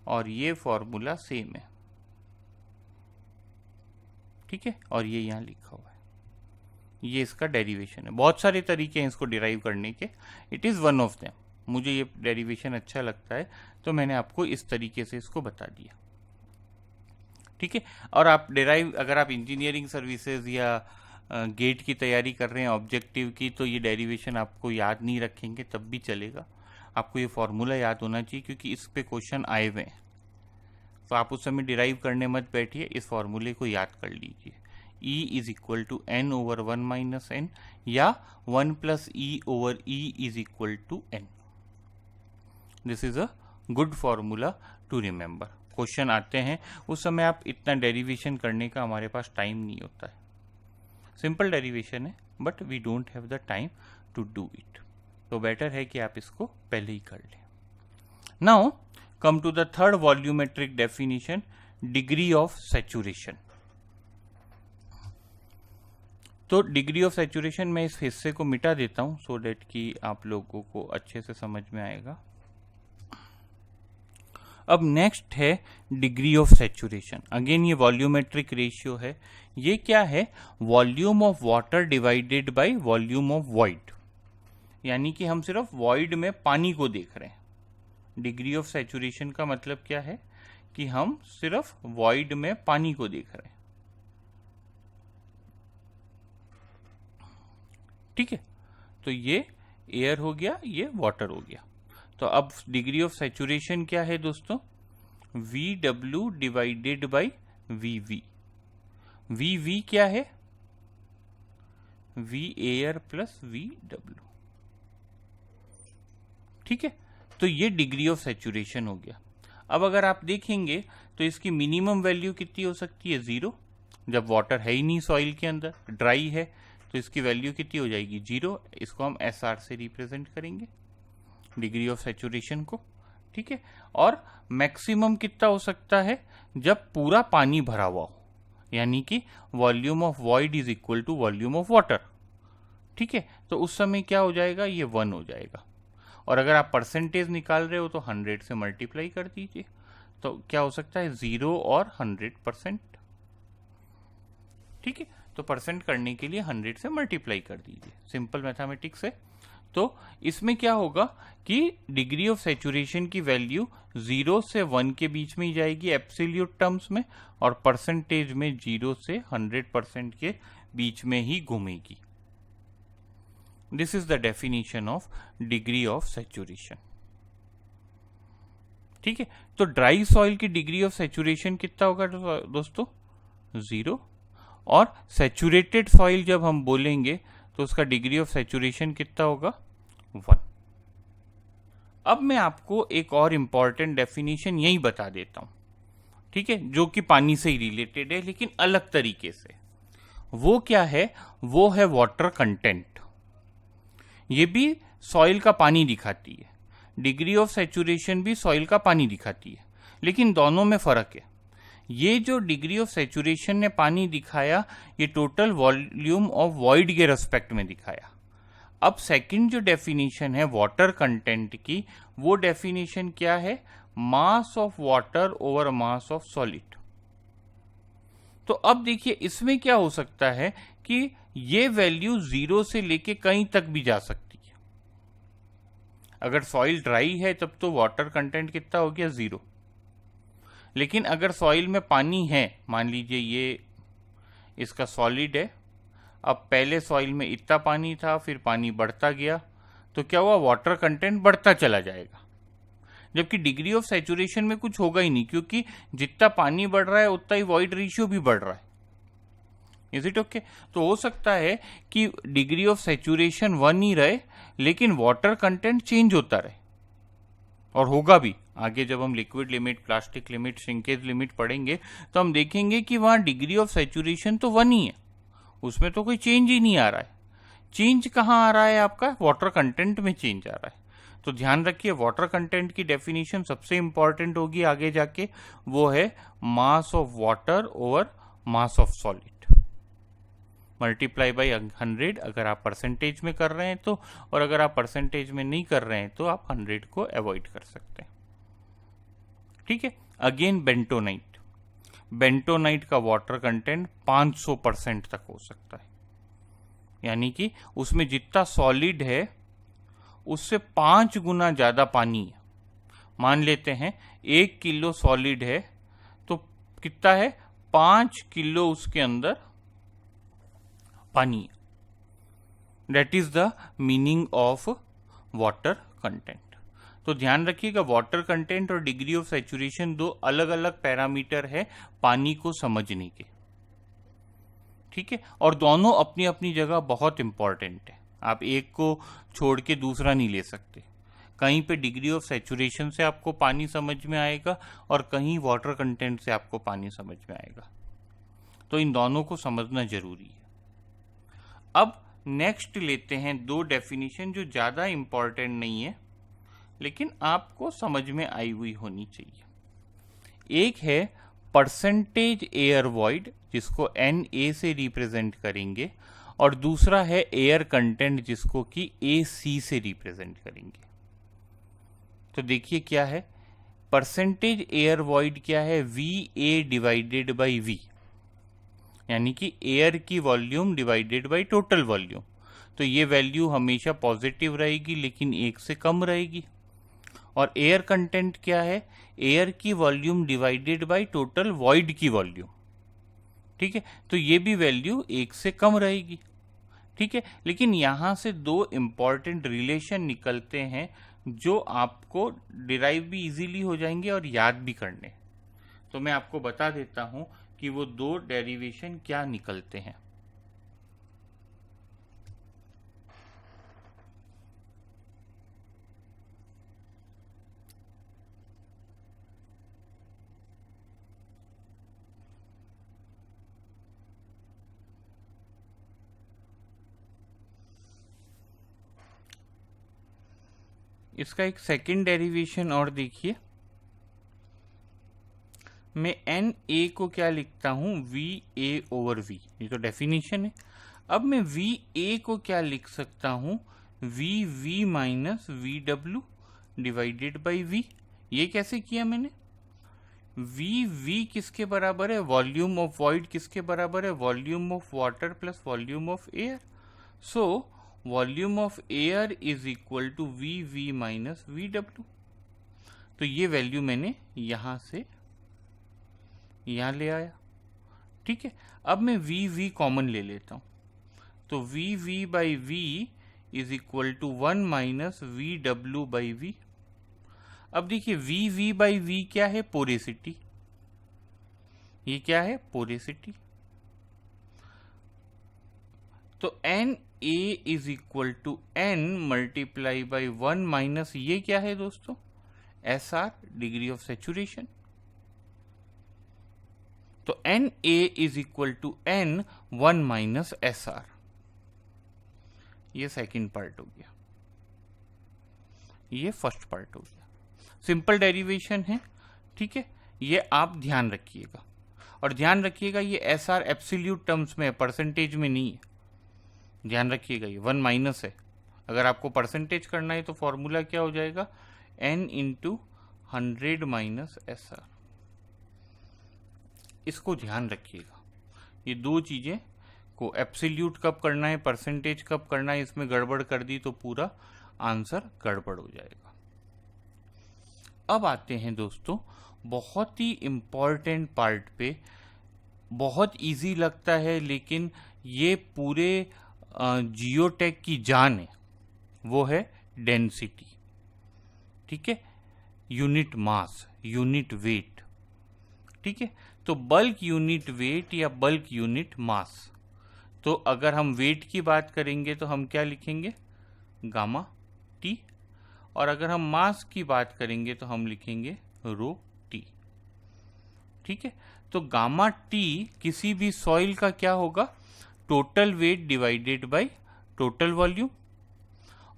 और ये फॉर्मूला सेम है, ठीक है, और ये यहां लिखा हुआ है, ये इसका डेरिवेशन है। बहुत सारे तरीके हैं इसको डिराइव करने के, it is one of them. मुझे ये डेरिवेशन अच्छा लगता है तो मैंने आपको इस तरीके से इसको बता दिया, ठीक है। और आप डिराइव, अगर आप इंजीनियरिंग सर्विसेज या गेट की तैयारी कर रहे हैं ऑब्जेक्टिव की, तो ये डेरिवेशन आपको याद नहीं रखेंगे तब भी चलेगा, आपको ये फॉर्मूला याद होना चाहिए क्योंकि इस पे क्वेश्चन आए हुए हैं। तो आप उस समय डिराइव करने मत बैठिए, इस फॉर्मूले को याद कर लीजिए, E is equal to N over 1 minus N, या 1 plus E over E is equal to N। This is a good formula to remember. Question आते हैं उस समय आप इतना डेरिवेशन करने का हमारे पास टाइम नहीं होता है, सिंपल डेरिवेशन है but we don't have the time to do it, तो बेटर है कि आप इसको पहले ही कर लें। Now come to the third volumetric definition, degree of saturation. तो डिग्री ऑफ सैचुरेशन में इस हिस्से को मिटा देता हूं सो डेट कि आप लोगों को अच्छे से समझ में आएगा। अब नेक्स्ट है डिग्री ऑफ सैचुरेशन। अगेन ये वॉल्यूमेट्रिक रेशियो है। ये क्या है, volume of water divided by volume of void, यानी कि हम सिर्फ वॉइड में पानी को देख रहे हैं। डिग्री ऑफ सैचुरेशन का मतलब क्या है कि हम सिर्फ वॉइड में पानी को देख रहे हैं, ठीक है। तो ये एयर हो गया, ये वाटर हो गया। तो अब डिग्री ऑफ सैचुरेशन क्या है दोस्तों, VW divided by VV। VV क्या है, V एयर प्लस VW, ठीक है। तो ये डिग्री ऑफ सैचुरेशन हो गया। अब अगर आप देखेंगे तो इसकी मिनिमम वैल्यू कितनी हो सकती है, 0। जब वाटर है ही नहीं सॉइल के अंदर, ड्राई है, तो इसकी वैल्यू कितनी हो जाएगी, 0। इसको हम SR से रिप्रेजेंट करेंगे डिग्री ऑफ सैचुरेशन को, ठीक है। और मैक्सिमम कितना हो सकता है, जब पूरा पानी भरा हुआ हो, यानी कि volume of void is equal to volume of water, ठीक है। तो उस समय क्या हो जाएगा, ये 1 हो जाएगा। और अगर आप परसेंटेज निकाल रहे हो तो 100 से मल्टीप्लाई कर दीजिए, तो क्या हो सकता है, 0 और 100%, ठीक है। तो परसेंट करने के लिए 100 से मल्टीप्लाई कर दीजिए, सिंपल मैथमेटिक्स है। तो इसमें क्या होगा कि डिग्री ऑफ सैचुरेशन की वैल्यू 0 से 1 के बीच में ही जाएगी एब्सोल्यूट टर्म्स में, और परसेंटेज में 0 से 100% के बीच में ही घूमेगी। This is the definition of degree of saturation, ठीक है। तो ड्राई सॉइल की डिग्री ऑफ सैचुरेशन कितना होगा दोस्तों, 0। और सैचुरेटेड सॉइल जब हम बोलेंगे तो उसका डिग्री ऑफ सैचुरेशन कितना होगा, 1। अब मैं आपको एक और इम्पॉर्टेंट डेफिनेशन यही बता देता हूं, ठीक है, जो कि पानी से ही रिलेटेड है लेकिन अलग तरीके से। वो क्या है? वो है वाटर कंटेंट। ये भी सॉइल का पानी दिखाती है, डिग्री ऑफ सैचुरेशन भी सॉइल का पानी दिखाती है, लेकिन दोनों में फर्क है। ये जो डिग्री ऑफ सैचुरेशन ने पानी दिखाया, ये टोटल वॉल्यूम ऑफ वॉइड के रेस्पेक्ट में दिखाया। अब सेकंड जो डेफिनेशन है वाटर कंटेंट की, वो डेफिनेशन क्या है? Mass of water over mass of solid. तो अब देखिए इसमें क्या हो सकता है कि ये वैल्यू 0 से लेके कहीं तक भी जा सकती है। अगर सॉइल ड्राई है तब तो वाटर कंटेंट कितना हो गया? 0। लेकिन अगर सॉइल में पानी है, मान लीजिए ये इसका सॉलिड है, अब पहले सॉइल में इतना पानी था, फिर पानी बढ़ता गया, तो क्या हुआ? वाटर कंटेंट बढ़ता चला जाएगा, जबकि डिग्री ऑफ सैचुरेशन में कुछ होगा ही नहीं, क्योंकि जितना पानी बढ़ रहा है उतना ही वॉइड रेशियो भी बढ़ रहा है। Is it okay? तो हो सकता है कि डिग्री ऑफ सैचुरेशन 1 ही रहे, लेकिन वाटर कंटेंट चेंज होता रहे, और होगा भी। आगे जब हम liquid limit, plastic limit, shrinkage limit पढ़ेंगे तो हम देखेंगे कि वहां डिग्री ऑफ सैचुरेशन तो 1 ही है, उसमें तो कोई चेंज ही नहीं आ रहा है। चेंज कहाँ आ रहा है? आपका वाटर कंटेंट में चेंज आ रहा है। तो ध्यान रखिए, वाटर कंटेंट की डेफिनेशन सबसे इंपॉर्टेंट होगी आगे जाके, वो है mass of water over mass of solid multiply by 100, अगर आप परसेंटेज में कर रहे हैं तो, और अगर आप परसेंटेज में नहीं कर रहे हैं तो आप 100 को अवॉइड कर सकते हैं। ठीक है। अगेन बेंटोनाइट, बेंटोनाइट का वाटर कंटेंट 500% तक हो सकता है, यानी कि उसमें जितना सॉलिड है उससे 5 गुना ज्यादा पानी है। मान लेते हैं 1 किलो सॉलिड है तो कितना है? 5 किलो उसके अंदर पानी है। That is the meaning of water content. तो ध्यान रखिएगा, वाटर कंटेंट और डिग्री ऑफ सैचुरेशन दो अलग अलग पैरामीटर है पानी को समझने के। ठीक है, और दोनों अपनी अपनी जगह बहुत इंपॉर्टेंट है। आप एक को छोड़ के दूसरा नहीं ले सकते। कहीं पे डिग्री ऑफ सैचुरेशन से आपको पानी समझ में आएगा और कहीं वाटर कंटेंट से आपको पानी समझ में आएगा। तो इन दोनों को समझना जरूरी है। अब नेक्स्ट लेते हैं दो डेफिनेशन जो ज़्यादा इंपॉर्टेंट नहीं है लेकिन आपको समझ में आई हुई होनी चाहिए। एक है परसेंटेज एयर वॉइड, जिसको NA से रिप्रेजेंट करेंगे, और दूसरा है एयर कंटेंट, जिसको कि AC से रिप्रेजेंट करेंगे। तो देखिए क्या है, परसेंटेज एयर वॉइड क्या है? VA डिवाइडेड बाई V, यानी कि एयर की volume divided by total volume. तो ये वैल्यू हमेशा पॉजिटिव रहेगी लेकिन 1 से कम रहेगी। और एयर कंटेंट क्या है? एयर की volume divided by total void की वॉल्यूम। ठीक है, तो ये भी वैल्यू 1 से कम रहेगी। ठीक है, लेकिन यहां से दो इंपॉर्टेंट रिलेशन निकलते हैं जो आपको डिराइव भी इजीली हो जाएंगे और याद भी करने। तो मैं आपको बता देता हूं कि वो दो डेरिवेशन क्या निकलते हैं। इसका एक सेकंड डेरिवेशन और देखिए, मैं NA को क्या लिखता हूं? VA ओवर V, ये तो डेफिनेशन है। अब मैं VA को क्या लिख सकता हूं? VV minus VW divided by V। ये कैसे किया मैंने? VV किसके बराबर है? वॉल्यूम ऑफ वॉइड किसके बराबर है? Volume of water plus volume of air. So volume of air is equal to VV minus VW। तो ये वैल्यू मैंने यहां से यहां ले आया। ठीक है, अब मैं VV कॉमन ले लेता हूं, तो VV by V is equal to 1 minus VW by V। अब देखिए VV बाई V क्या है? पोरेसिटी। ये क्या है? पोरेसिटी। तो A is equal to N multiply by 1 minus ये क्या है दोस्तों, S R, degree of saturation. तो N A is equal to N 1 minus S R, ये सेकेंड पार्ट हो गया, ये फर्स्ट पार्ट हो गया। सिंपल डेरिवेशन है, ठीक है, ये आप ध्यान रखिएगा। और ध्यान रखिएगा ये एस आर एब्सोल्यूट टर्म्स में है, परसेंटेज में नहीं है, ध्यान रखिएगा। ये 1 माइनस है, अगर आपको परसेंटेज करना है तो फॉर्मूला क्या हो जाएगा, n into 100 minus S are. इसको ध्यान रखिएगा, ये दो चीजें को एब्सोल्यूट कब करना है, परसेंटेज कब करना है, इसमें गड़बड़ कर दी तो पूरा आंसर गड़बड़ हो जाएगा। अब आते हैं दोस्तों बहुत ही इंपॉर्टेंट पार्ट पे, बहुत इजी लगता है लेकिन ये पूरे जियोटेक की जान है, वो है डेंसिटी, ठीक है, यूनिट मास, यूनिट वेट, ठीक है। तो बल्क यूनिट वेट या बल्क यूनिट मास, तो अगर हम वेट की बात करेंगे तो हम क्या लिखेंगे, गामा टी, और अगर हम मास की बात करेंगे तो हम लिखेंगे रो टी, ठीक है। तो गामा टी किसी भी सॉइल का क्या होगा, total weight divided by total volume,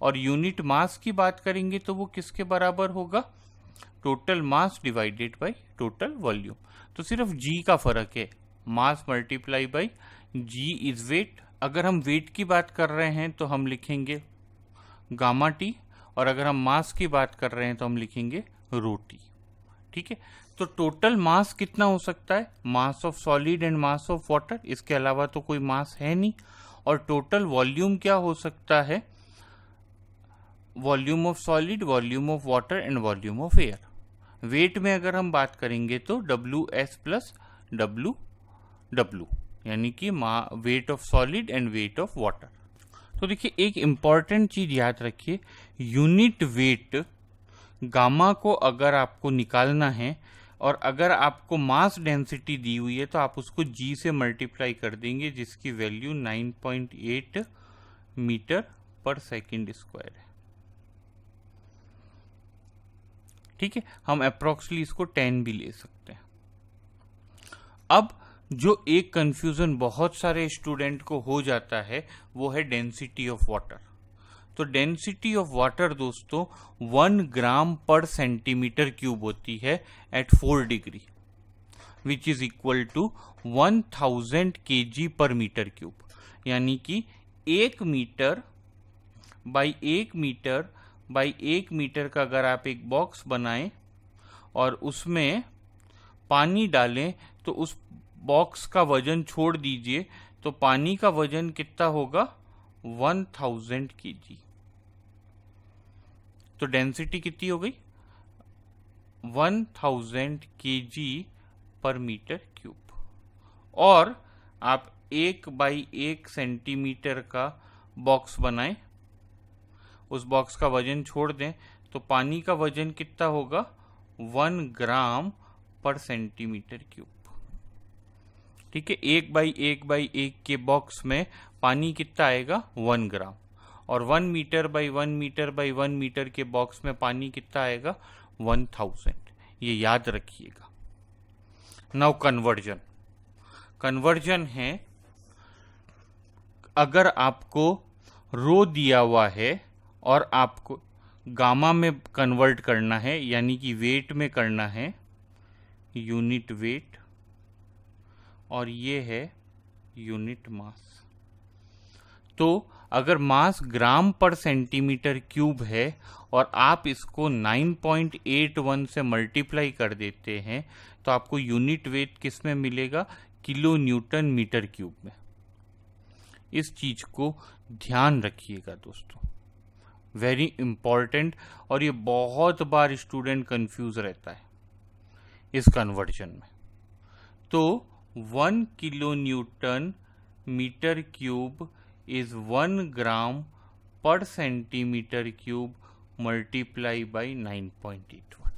और यूनिट मास की बात करेंगे तो वो किसके बराबर होगा, total mass divided by total volume. तो सिर्फ जी का फर्क है, mass multiply by G is weight. अगर हम वेट की बात कर रहे हैं तो हम लिखेंगे गामा टी, और अगर हम मास की बात कर रहे हैं तो हम लिखेंगे रो टी, ठीक है। तो टोटल मास कितना हो सकता है, mass of solid and mass of water, इसके अलावा तो कोई मास है नहीं। और टोटल वॉल्यूम क्या हो सकता है, volume of solid, volume of water and volume of air. Weight में अगर हम बात करेंगे तो W S plus W W, यानी कि weight of solid and weight of water. तो देखिए एक इंपॉर्टेंट चीज याद रखिए, यूनिट वेट गामा को अगर आपको निकालना है और अगर आपको मास डेंसिटी दी हुई है तो आप उसको जी से मल्टीप्लाई कर देंगे, जिसकी वैल्यू 9.8 मीटर पर सेकेंड स्क्वायर है, ठीक है। हम अप्रोक्सीमेटली इसको 10 भी ले सकते हैं। अब जो एक कंफ्यूजन बहुत सारे स्टूडेंट को हो जाता है वो है डेंसिटी ऑफ वाटर। तो डेंसिटी ऑफ वाटर दोस्तों 1 ग्राम पर सेंटीमीटर क्यूब होती है at 4 degree, which is equal to 1000 kg per metre cube, यानी कि 1 metre by 1 metre by 1 metre का अगर आप एक बॉक्स बनाएं और उसमें पानी डालें तो उस बॉक्स का वजन छोड़ दीजिए, तो पानी का वजन कितना होगा, 1000 kg। तो डेंसिटी कितनी हो गई, 1000 kg पर मीटर क्यूब। और आप 1 बाई 1 सेंटीमीटर का बॉक्स बनाएं, उस बॉक्स का वजन छोड़ दें, तो पानी का वजन कितना होगा, 1 ग्राम पर सेंटीमीटर क्यूब, ठीक है। 1 बाई 1 के बॉक्स में पानी कितना आएगा, 1 ग्राम, और 1 metre by 1 metre by 1 metre के बॉक्स में पानी कितना आएगा, 1000। ये याद रखिएगा। नाउ कन्वर्जन, कन्वर्जन है अगर आपको रो दिया हुआ है और आपको गामा में कन्वर्ट करना है, यानी कि वेट में करना है, यूनिट वेट, और ये है यूनिट मास। तो अगर मास ग्राम पर सेंटीमीटर क्यूब है और आप इसको 9.81 से मल्टीप्लाई कर देते हैं तो आपको यूनिट वेट किस में मिलेगा, किलो न्यूटन मीटर क्यूब में। इस चीज को ध्यान रखिएगा दोस्तों, वेरी इंपॉर्टेंट, और ये बहुत बार स्टूडेंट कंफ्यूज रहता है इस कन्वर्जन में। तो 1 kilo newton metre cube is 1 gram per centimeter cube multiplied by 9.81.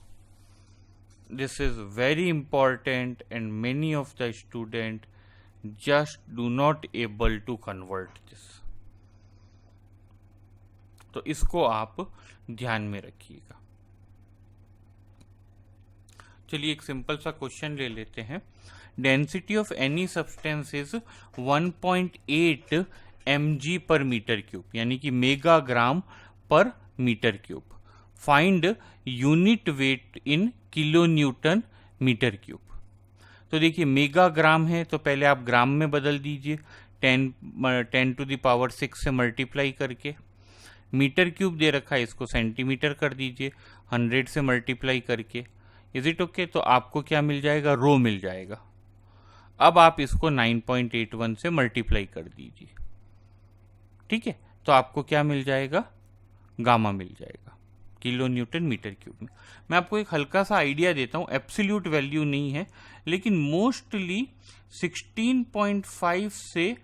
This is very important and many of the students just do not able to convert this. तो इसको आप ध्यान में रखिएगा। चलिए एक सिंपल सा क्वेश्चन ले लेते हैं। Density of any substance is 1.8 mg per metre cube, यानी कि mega gram per metre cube. Find unit weight in kilo newton metre cube. तो देखिए मेगा ग्राम है तो पहले आप ग्राम में बदल दीजिए, 10⁻⁶ से मल्टीप्लाई करके। मीटर क्यूब दे रखा है, इसको सेंटीमीटर कर दीजिए 100 से मल्टीप्लाई करके। Is it okay? तो आपको क्या मिल जाएगा? रो मिल जाएगा। अब आप इसको 9.81 से मल्टीप्लाई कर दीजिए, ठीक है, तो आपको क्या मिल जाएगा? गामा मिल जाएगा किलो न्यूटन मीटर क्यूब में। मैं आपको एक हल्का सा आइडिया देता हूँ, एब्सोल्यूट वैल्यू नहीं है, लेकिन मोस्टली 16.5 से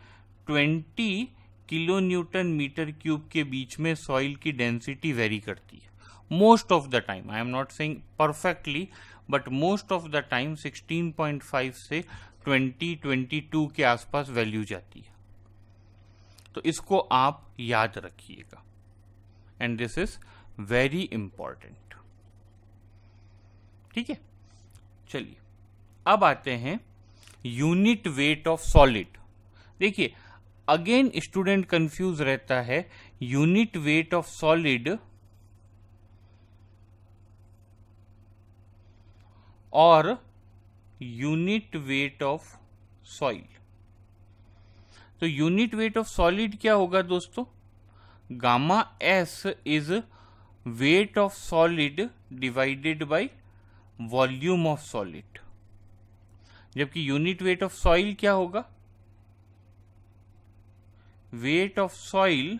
20 किलो न्यूटन मीटर क्यूब के बीच में सॉइल की डेंसिटी वेरी करती है most of the time. I am not saying perfectly, but most of the time 16.5 से 20-22 के आसपास वैल्यू जाती है। तो इसको आप याद रखिएगा, and this is very important, ठीक है। चलिए अब आते हैं यूनिट वेट ऑफ सॉलिड। देखिए अगेन स्टूडेंट कंफ्यूज रहता है, यूनिट वेट ऑफ सॉलिड और यूनिट वेट ऑफ सॉइल। तो यूनिट वेट ऑफ सॉलिड क्या होगा दोस्तों? Gamma S is wait of solid divided by volume of solid, जबकि यूनिट वेट ऑफ सॉइल क्या होगा? Weight of soil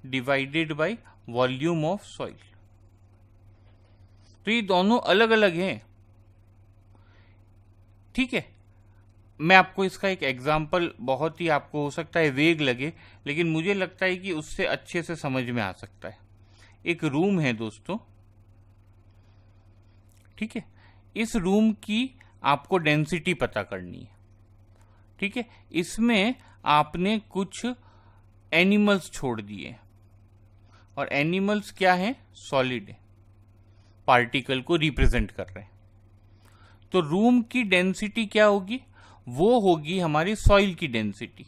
divided by volume of soil. तो ये दोनों अलग अलग हैं, ठीक है। मैं आपको इसका एक एग्जाम्पल, बहुत ही आपको हो सकता है वेग लगे, लेकिन मुझे लगता है कि उससे अच्छे से समझ में आ सकता है। एक रूम है दोस्तों, ठीक है, इस रूम की आपको डेंसिटी पता करनी है, ठीक है। इसमें आपने कुछ एनिमल्स छोड़ दिए, और एनिमल्स क्या है? सॉलिड है, पार्टिकल को रिप्रेजेंट कर रहे हैं। तो रूम की डेंसिटी क्या होगी? वो होगी हमारी सॉइल की डेंसिटी,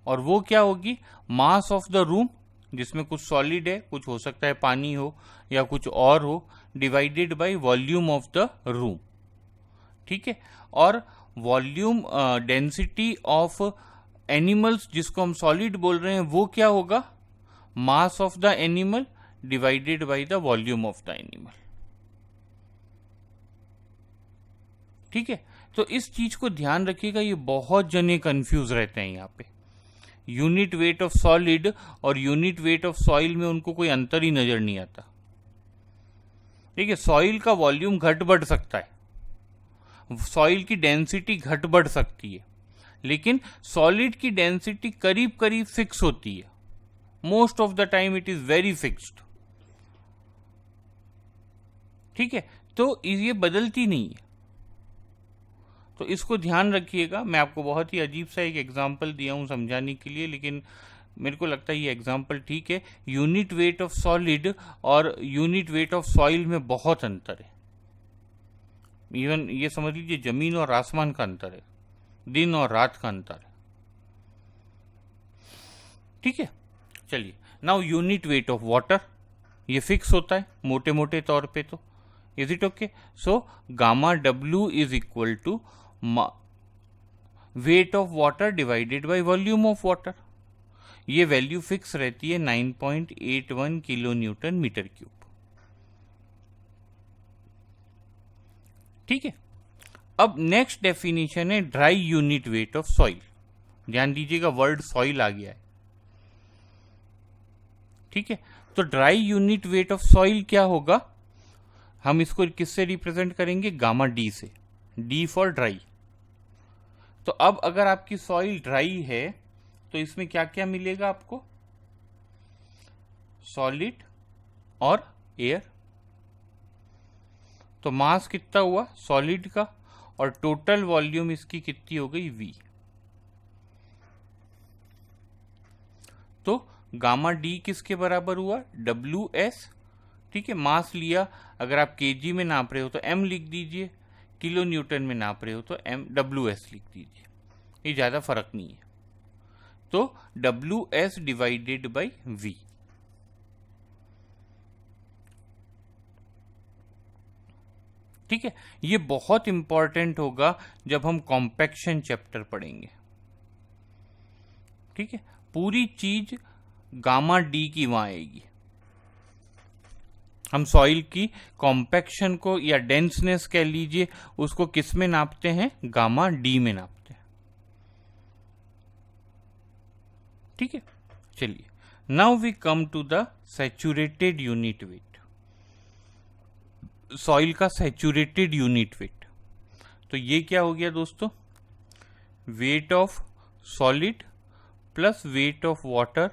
और वो क्या होगी? मास ऑफ द रूम, जिसमें कुछ सॉलिड है, कुछ हो सकता है पानी हो या कुछ और हो, divided by volume of the room, ठीक है। और वॉल्यूम डेंसिटी ऑफ एनिमल्स, जिसको हम सॉलिड बोल रहे हैं, वो क्या होगा? Mass of the animal divided by the volume of the animal, ठीक है। तो इस चीज को ध्यान रखिएगा, ये बहुत जने कंफ्यूज रहते हैं यहाँ पे। यूनिट वेट ऑफ सॉलिड और यूनिट वेट ऑफ सॉइल में उनको कोई अंतर ही नजर नहीं आता, ठीक है। सॉइल का वॉल्यूम घट बढ़ सकता है, सॉइल की डेंसिटी घट बढ़ सकती है, लेकिन सॉलिड की डेंसिटी करीब करीब फिक्स होती है। Most of the time it is very fixed, ठीक है। तो ये बदलती नहीं है, तो इसको ध्यान रखिएगा। मैं आपको बहुत ही अजीब सा एक एग्जाम्पल दिया हूं समझाने के लिए, लेकिन मेरे को लगता है ये एग्जाम्पल ठीक है। यूनिट वेट ऑफ सॉलिड और यूनिट वेट ऑफ सॉइल में बहुत अंतर है। इवन ये समझ लीजिए जमीन और आसमान का अंतर है, दिन और रात का अंतर है, ठीक है। चलिए now unit weight of water, ये फिक्स होता है मोटे मोटे तौर पे। तो is it okay? So gamma W is equal to weight of water divided by volume of water. ये वैल्यू फिक्स रहती है 9.81 किलो न्यूटन मीटर क्यूब, ठीक है। अब नेक्स्ट डेफिनेशन है dry unit weight of soil. ध्यान दीजिएगा वर्ड सॉइल आ गया है, ठीक है। तो dry unit weight of soil क्या होगा? हम इसको किससे रिप्रेजेंट करेंगे? गामा D से, D फॉर ड्राई। तो अब अगर आपकी सॉइल ड्राई है तो इसमें क्या क्या मिलेगा आपको? सॉलिड और एयर। तो मास कितना हुआ सॉलिड का, और टोटल वॉल्यूम इसकी कितनी हो गई? V। तो गामा डी किसके बराबर हुआ, डब्ल्यू एस, ठीक है। मास लिया, अगर आप केजी में नाप रहे हो तो एम लिख दीजिए, किलो न्यूटन में नाप रहे हो तो एम डब्ल्यू एस लिख दीजिए, ये ज़्यादा फर्क नहीं है। तो W S divided by V, ठीक है। ये बहुत इंपॉर्टेंट होगा जब हम कॉम्पैक्शन चैप्टर पढ़ेंगे, ठीक है। पूरी चीज गामा डी की वहां आएगी। हम सॉइल की कॉम्पैक्शन को या डेंसनेस कह लीजिए, उसको किस में नापते हैं, गामा डी में नापते हैं, ठीक है। चलिए, now we come to the saturated unit weight. Soil का सैचुरेटेड यूनिट वेट, तो ये क्या हो गया दोस्तों, weight of solid plus weight of water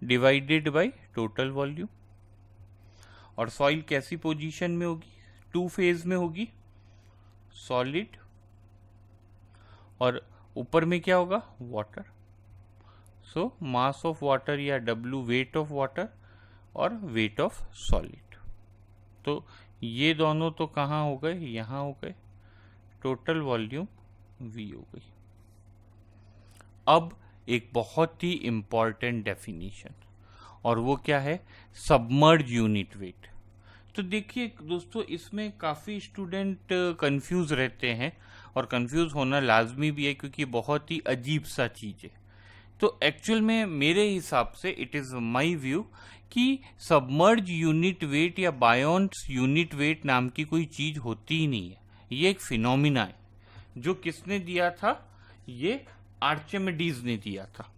divided by total volume. और सॉइल कैसी पोजीशन में होगी, टू फेज में होगी, सॉलिड और ऊपर में क्या होगा, water. So mass of water या डब्ल्यू वेट ऑफ वाटर और वेट ऑफ सॉलिड। तो ये दोनों तो कहाँ हो गए, यहाँ हो गए, टोटल वॉल्यूम वी हो गई। अब एक बहुत ही इंपॉर्टेंट डेफिनेशन, और वो क्या है, सबमर्ज यूनिट वेट। तो देखिए दोस्तों, इसमें काफ़ी स्टूडेंट कंफ्यूज रहते हैं, और कंफ्यूज होना लाजमी भी है क्योंकि बहुत ही अजीब सा चीज़ है। तो एक्चुअल में मेरे हिसाब से इट इज़ माय व्यू कि सबमर्ज यूनिट वेट या बायोन्स यूनिट वेट नाम की कोई चीज़ होती ही नहीं है। ये एक फिनोमिना है जो किसने दिया था, ये आर्चिमेडीज ने दिया था।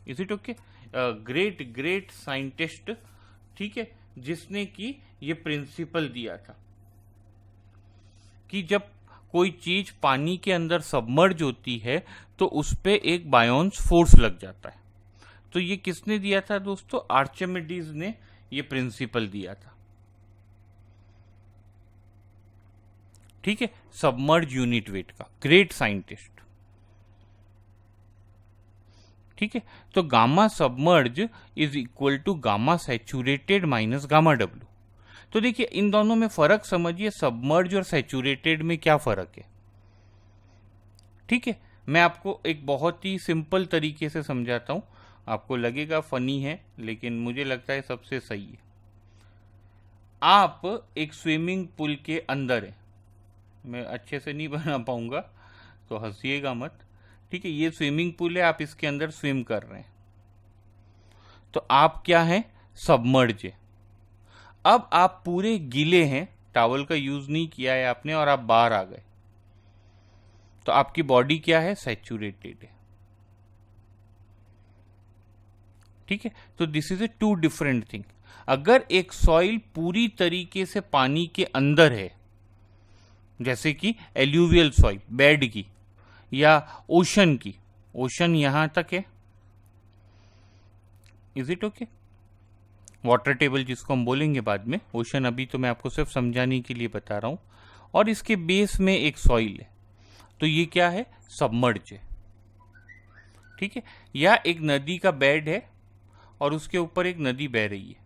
Is it okay, great scientist, ठीक है, जिसने कि ये प्रिंसिपल दिया था कि जब कोई चीज पानी के अंदर सबमर्ज होती है तो उस पे एक बायोन्स फोर्स लग जाता है। तो ये किसने दिया था दोस्तों, आर्चिमेडीज ने ये प्रिंसिपल दिया था, ठीक है, सबमर्ज यूनिट वेट का, ग्रेट साइंटिस्ट, ठीक है। तो gamma submerge is equal to gamma saturated minus gamma W. तो देखिए इन दोनों में फर्क समझिए, सबमर्ज और सैचुरेटेड में क्या फर्क है, ठीक है। मैं आपको एक बहुत ही सिंपल तरीके से समझाता हूं, आपको लगेगा फनी है लेकिन मुझे लगता है सबसे सही है। आप एक स्विमिंग पूल के अंदर है, मैं अच्छे से नहीं बना पाऊंगा तो हंसिएगा मत, ठीक है। ये स्विमिंग पूल है, आप इसके अंदर स्विम कर रहे हैं, तो आप क्या हैं, सबमर्ज है। अब आप पूरे गीले हैं, टॉवल का यूज नहीं किया है आपने, और आप बाहर आ गए, तो आपकी बॉडी क्या है, सैचुरेटेड है, ठीक है। तो this is a two different thing. अगर एक सॉइल पूरी तरीके से पानी के अंदर है, जैसे कि एल्यूवियल सॉइल बेड की या ओशन की, ओशन यहां तक है, is it okay, water table जिसको हम बोलेंगे बाद में, ओशन अभी तो मैं आपको सिर्फ समझाने के लिए बता रहा हूं, और इसके बेस में एक सॉइल है, तो ये क्या है, सबमर्ज है, ठीक है। या एक नदी का बेड है और उसके ऊपर एक नदी बह रही है,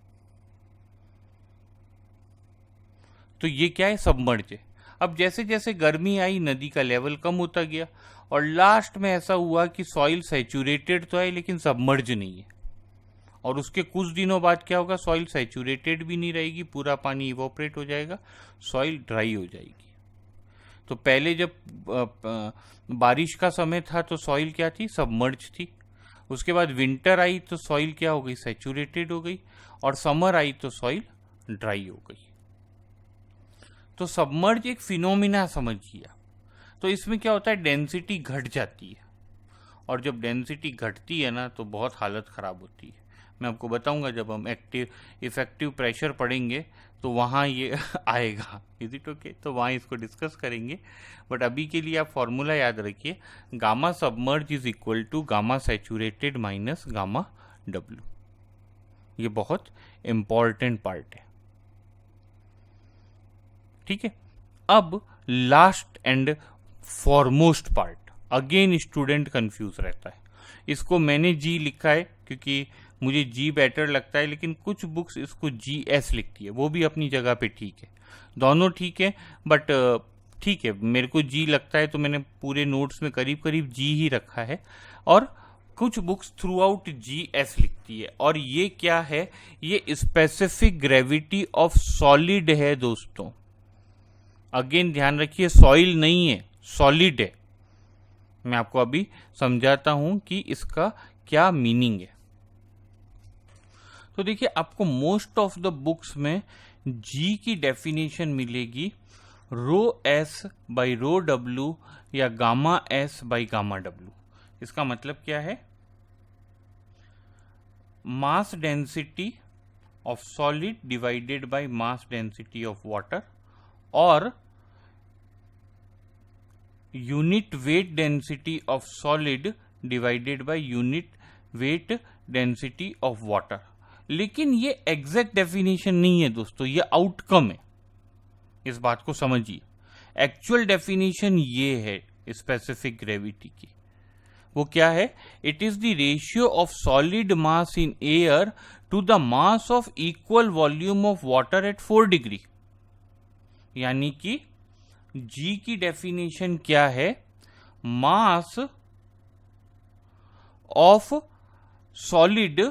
तो ये क्या है, सबमर्ज है। अब जैसे जैसे गर्मी आई, नदी का लेवल कम होता गया, और लास्ट में ऐसा हुआ कि सॉइल सैचुरेटेड तो है लेकिन सबमर्ज नहीं है, और उसके कुछ दिनों बाद क्या होगा, सॉइल सैचुरेटेड भी नहीं रहेगी, पूरा पानी इवोपरेट हो जाएगा, सॉइल ड्राई हो जाएगी। तो पहले जब बारिश का समय था तो सॉइल क्या थी, सबमर्ज थी। उसके बाद विंटर आई तो सॉइल क्या हो गई, सैचुरेटेड हो गई, और समर आई तो सॉइल ड्राई हो गई। तो सबमर्ज एक फिनोमिना समझिए। तो इसमें क्या होता है, डेंसिटी घट जाती है, और जब डेंसिटी घटती है ना तो बहुत हालत ख़राब होती है। मैं आपको बताऊंगा जब हम इफेक्टिव प्रेशर पढ़ेंगे तो वहाँ ये आएगा, इज इट ओके, तो वहाँ इसको डिस्कस करेंगे। बट अभी के लिए आप फॉर्मूला याद रखिए, gamma submerge is equal to gamma saturated minus gamma W. ये बहुत इंपॉर्टेंट पार्ट है, ठीक है। अब last and foremost part, again student confuse रहता है, इसको मैंने जी लिखा है क्योंकि मुझे जी बेटर लगता है, लेकिन कुछ बुक्स इसको जी एस लिखती है, वो भी अपनी जगह पे ठीक है, दोनों ठीक है, बट ठीक है, मेरे को जी लगता है तो मैंने पूरे नोट्स में करीब करीब जी ही रखा है। और कुछ books through out G S लिखती है, और ये क्या है, ये स्पेसिफिक ग्रेविटी ऑफ सॉलिड है दोस्तों। अगेन ध्यान रखिए, सॉइल नहीं है, सॉलिड है। मैं आपको अभी समझाता हूं कि इसका क्या मीनिंग है। तो देखिए, आपको मोस्ट ऑफ द बुक्स में जी की डेफिनेशन मिलेगी rho S by rho W या gamma S by gamma W. इसका मतलब क्या है, mass density of solid divided by mass density of water, और unit weight density of solid divided by unit weight density of water. लेकिन ये एग्जैक्ट डेफिनेशन नहीं है दोस्तों, ये आउटकम है, इस बात को समझिए। एक्चुअल डेफिनेशन ये है स्पेसिफिक ग्रेविटी की, वो क्या है, it is the ratio of solid mass in air to the mass of equal volume of water at 4 degree. यानी कि जी की डेफिनेशन क्या है, mass of solid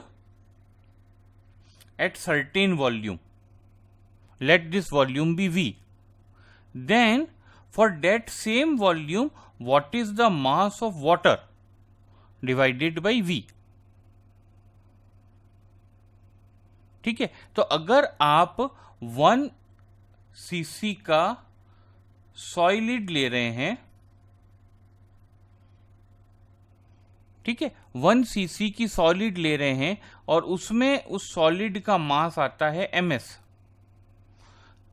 at certain volume, let this volume be V, then for that same volume what is the mass of water divided by V। ठीक है, तो अगर आप 1 cc का सॉलिड ले रहे हैं, ठीक है, 1 cc की सॉलिड ले रहे हैं और उसमें उस सॉलिड का मास आता है ms,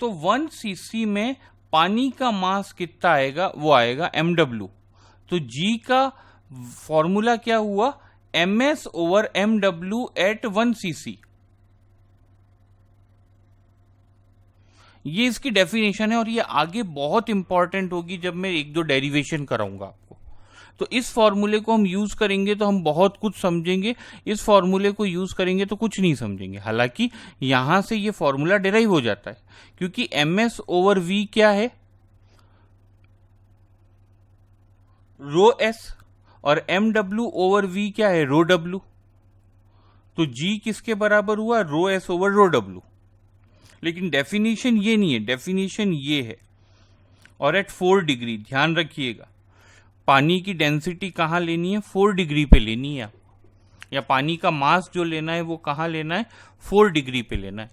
तो 1 cc में पानी का मास कितना आएगा, वो आएगा mw। तो g का फॉर्मूला क्या हुआ, ms over mw at 1 cc। ये इसकी डेफिनेशन है, और ये आगे बहुत इंपॉर्टेंट होगी जब मैं एक दो डेरिवेशन कराऊंगा आपको। तो इस फॉर्मूले को हम यूज करेंगे तो हम बहुत कुछ समझेंगे, इस फॉर्मूले को यूज करेंगे तो कुछ नहीं समझेंगे। हालांकि यहां से ये फॉर्मूला डिराइव हो जाता है, क्योंकि ms ओवर v क्या है, रो s, और mw ओवर v क्या है, रो w। तो g किसके बराबर हुआ, रो s ओवर रो w। लेकिन डेफिनेशन ये नहीं है, डेफिनेशन ये है। और एट 4 डिग्री, ध्यान रखिएगा, पानी की डेंसिटी कहाँ लेनी है, 4 डिग्री पे लेनी है आपको, या पानी का मास जो लेना है वो कहाँ लेना है, 4 डिग्री पे लेना है।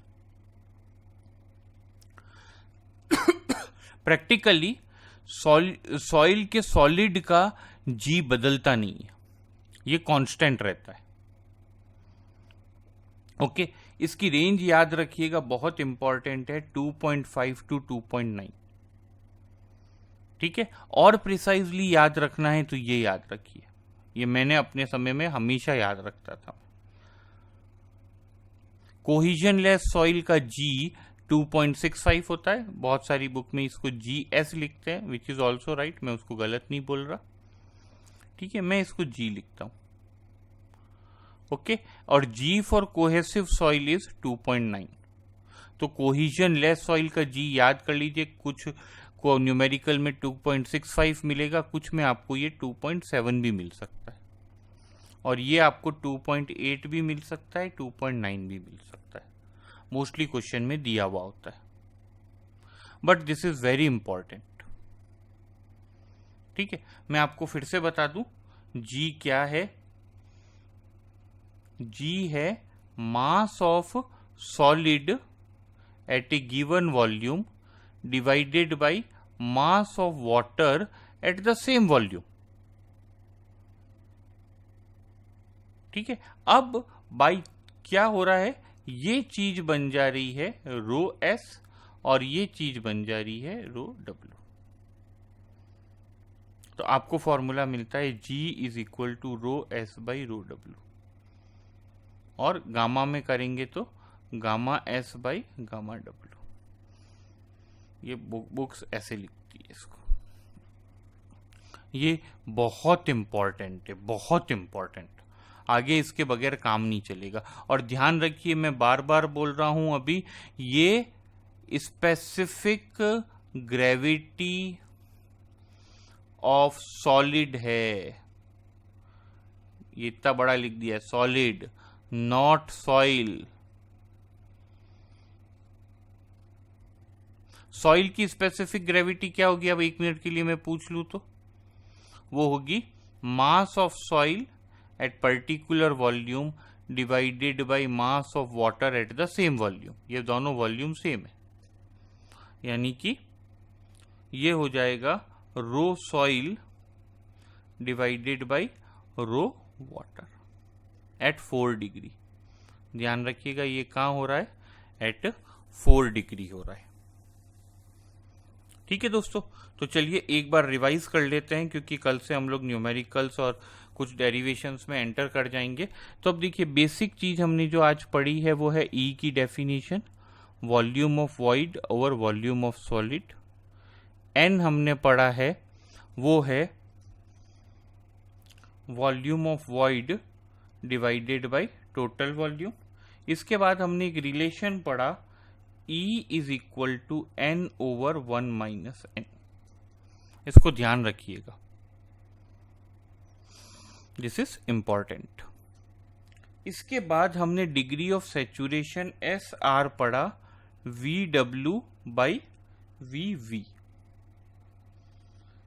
प्रैक्टिकली सॉइल के सॉलिड का जी बदलता नहीं है, ये कांस्टेंट रहता है। ओके, इसकी रेंज याद रखिएगा, बहुत इंपॉर्टेंट है, 2.5 टू 2.9। ठीक है, और प्रिसाइजली याद रखना है तो ये याद रखिए, ये मैंने अपने समय में हमेशा याद रखता था। कोहिजनलेस सॉइल का जी 2.65 होता है, बहुत सारी बुक में इसको जी एस लिखते हैं, विच इज ऑल्सो राइट, मैं उसको गलत नहीं बोल रहा। ठीक है, मैं इसको जी लिखता हूं। ओके, और जी फॉर कोहेसिव सॉइल इज 2.9। तो कोहिजन लेस सॉइल का जी याद कर लीजिए, कुछ को न्यूमेरिकल में 2.65 मिलेगा, कुछ में आपको ये 2.7 भी मिल सकता है, और ये आपको 2.8 भी मिल सकता है, 2.9 भी मिल सकता है, मोस्टली क्वेश्चन में दिया हुआ होता है। But this is very important. ठीक है, मैं आपको फिर से बता दूं, जी क्या है, जी है mass of solid at a given volume divided by mass of water at the same volume. ठीक है, अब बाई क्या हो रहा है, ये चीज बन जा रही है रो एस, और ये चीज बन जा रही है रो डब्ल्यू। तो आपको फॉर्मूला मिलता है G is equal to rho S by rho W, और गामा में करेंगे तो gamma S by gamma W. ये बुक्स ऐसे लिखती है इसको। ये बहुत इंपॉर्टेंट है, बहुत इंपॉर्टेंट। आगे इसके बगैर काम नहीं चलेगा। और ध्यान रखिए, मैं बार बार बोल रहा हूं अभी, ये स्पेसिफिक ग्रेविटी ऑफ सॉलिड है। ये इतना बड़ा लिख दिया है, सॉलिड, नॉट सॉइल। सॉइल की स्पेसिफिक ग्रेविटी क्या होगी? अब 1 मिनट के लिए मैं पूछ लूं तो वो होगी mass of soil at particular volume divided by mass of water at the same volume. ये दोनों वॉल्यूम सेम है, यानी कि ये हो जाएगा rho soil divided by rho water at 4 degree. ध्यान रखिएगा ये कहाँ हो रहा है? एट 4 डिग्री हो रहा है। ठीक है दोस्तों, तो चलिए एक बार रिवाइज कर लेते हैं, क्योंकि कल से हम लोग न्यूमेरिकल्स और कुछ डेरिवेशंस में एंटर कर जाएंगे। तो अब देखिए, बेसिक चीज हमने जो आज पढ़ी है वो है ई की definition, volume of void over volume of solid. N हमने पढ़ा है वो है volume of void divided by total volume. इसके बाद हमने एक रिलेशन पढ़ा, E is equal to N over 1 minus N। इसको ध्यान रखिएगा, दिस इज इंपॉर्टेंट। इसके बाद हमने डिग्री ऑफ सैचुरेशन SR पढ़ा, VW बाई VV।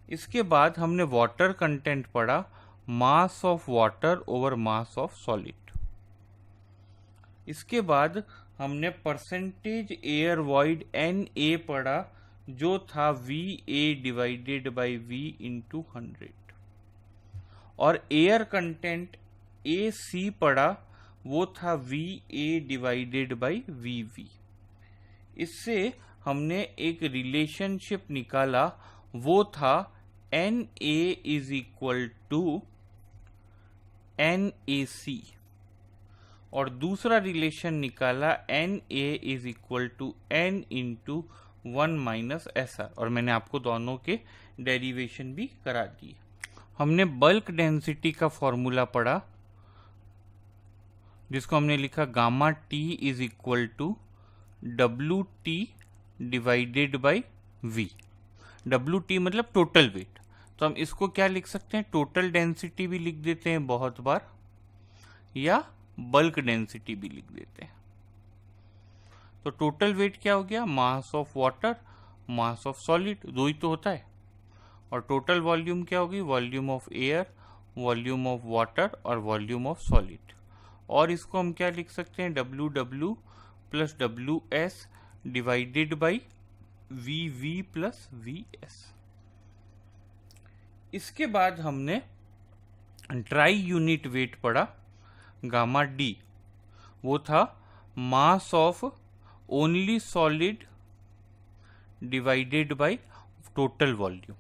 इसके बाद हमने वाटर कंटेंट पढ़ा, मास of water over mass of solid. इसके बाद हमने परसेंटेज एयर वॉइड NA पढ़ा, जो था VA divided by V into 100। और एयर कंटेंट AC पढ़ा, वो था VA डिवाइडेड बाई VV। इससे हमने एक रिलेशनशिप निकाला, वो था NA is equal to NAC। और दूसरा रिलेशन निकाला NA is equal to N into 1 minus SR। और मैंने आपको दोनों के डेरिवेशन भी करा दिए। हमने बल्क डेंसिटी का फॉर्मूला पढ़ा, जिसको हमने लिखा gamma T is equal to WT divided by V। WT मतलब टोटल वेट, तो हम इसको क्या लिख सकते हैं? टोटल डेंसिटी भी लिख देते हैं बहुत बार, या बल्क डेंसिटी भी लिख देते हैं। तो टोटल वेट क्या हो गया? मास of water, mass of solid, दो ही तो होता है। और टोटल वॉल्यूम क्या होगी? Volume of air, volume of water और वॉल्यूम ऑफ सॉलिड। और इसको हम क्या लिख सकते हैं? WW plus WS divided by VV plus VS। इसके बाद हमने ट्राई यूनिट वेट पढ़ा, गामा D, वो था mass of only solid divided by total volume.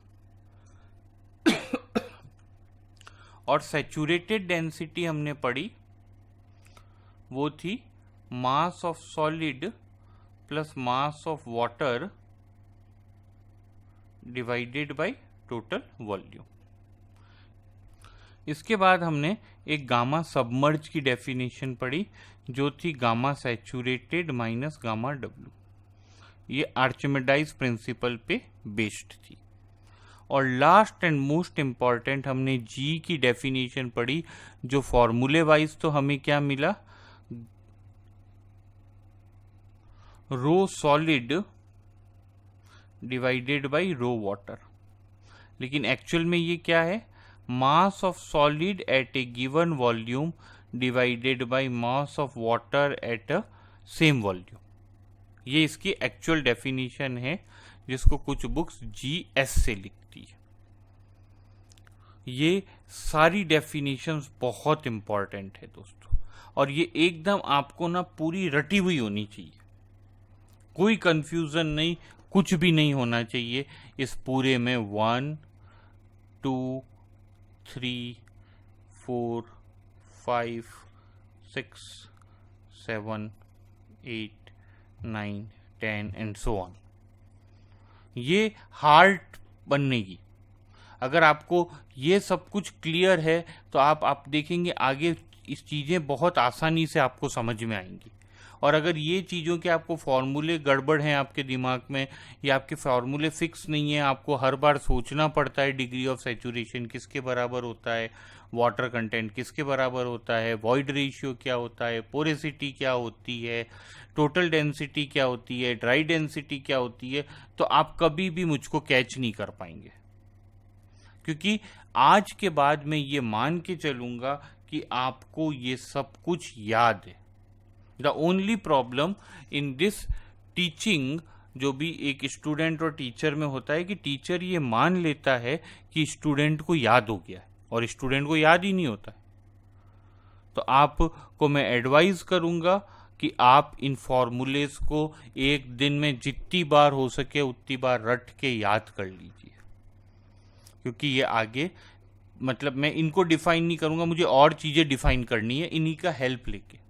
और सैचुरेटेड डेंसिटी हमने पढ़ी, वो थी मास of solid plus mass of water divided by total volume. इसके बाद हमने एक गामा सबमर्ज की डेफिनेशन पढ़ी, जो थी gamma saturated minus gamma W। ये आर्चिमेडाइज प्रिंसिपल पे बेस्ड थी। और लास्ट एंड मोस्ट इंपॉर्टेंट हमने G की डेफिनेशन पढ़ी, जो फॉर्मूले वाइज तो हमें क्या मिला? Rho solid divided by rho water. लेकिन एक्चुअल में ये क्या है? Mass of solid at a given volume divided by mass of water at a same volume. ये इसकी एक्चुअल डेफिनेशन है, जिसको कुछ बुक्स GS से लिखती है। ये सारी डेफिनेशंस बहुत इंपॉर्टेंट है दोस्तों, और ये एकदम आपको ना पूरी रटी हुई होनी चाहिए, कोई कंफ्यूजन नहीं, कुछ भी नहीं होना चाहिए इस पूरे में। 1 2 3 4 5 6 7 8 9 10 एंड सो ऑन। ये हार्ट बननेगी। अगर आपको ये सब कुछ क्लियर है तो आप देखेंगे आगे इस चीज़ें बहुत आसानी से आपको समझ में आएंगी। और अगर ये चीज़ों के आपको फॉर्मूले गड़बड़ हैं आपके दिमाग में, या आपके फॉर्मूले फिक्स नहीं है, आपको हर बार सोचना पड़ता है डिग्री ऑफ सैचुरेशन किसके बराबर होता है, वाटर कंटेंट किसके बराबर होता है, वॉइड रेशियो क्या होता है, पोरेसिटी क्या होती है, टोटल डेंसिटी क्या होती है, ड्राई डेंसिटी क्या होती है, तो आप कभी भी मुझको कैच नहीं कर पाएंगे। क्योंकि आज के बाद मैं ये मान के चलूँगा कि आपको ये सब कुछ याद है। The only problem in this teaching जो भी एक स्टूडेंट और टीचर में होता है कि टीचर ये मान लेता है कि स्टूडेंट को याद हो गया है, और स्टूडेंट को याद ही नहीं होता है। तो आपको मैं एडवाइज करूंगा कि आप इन फॉर्मूलेस को एक दिन में जितनी बार हो सके उतनी बार रट के याद कर लीजिए, क्योंकि ये आगे मतलब मैं इनको डिफाइन नहीं करूंगा, मुझे और चीज़ें डिफाइन करनी है इन्हीं का हेल्प लेके।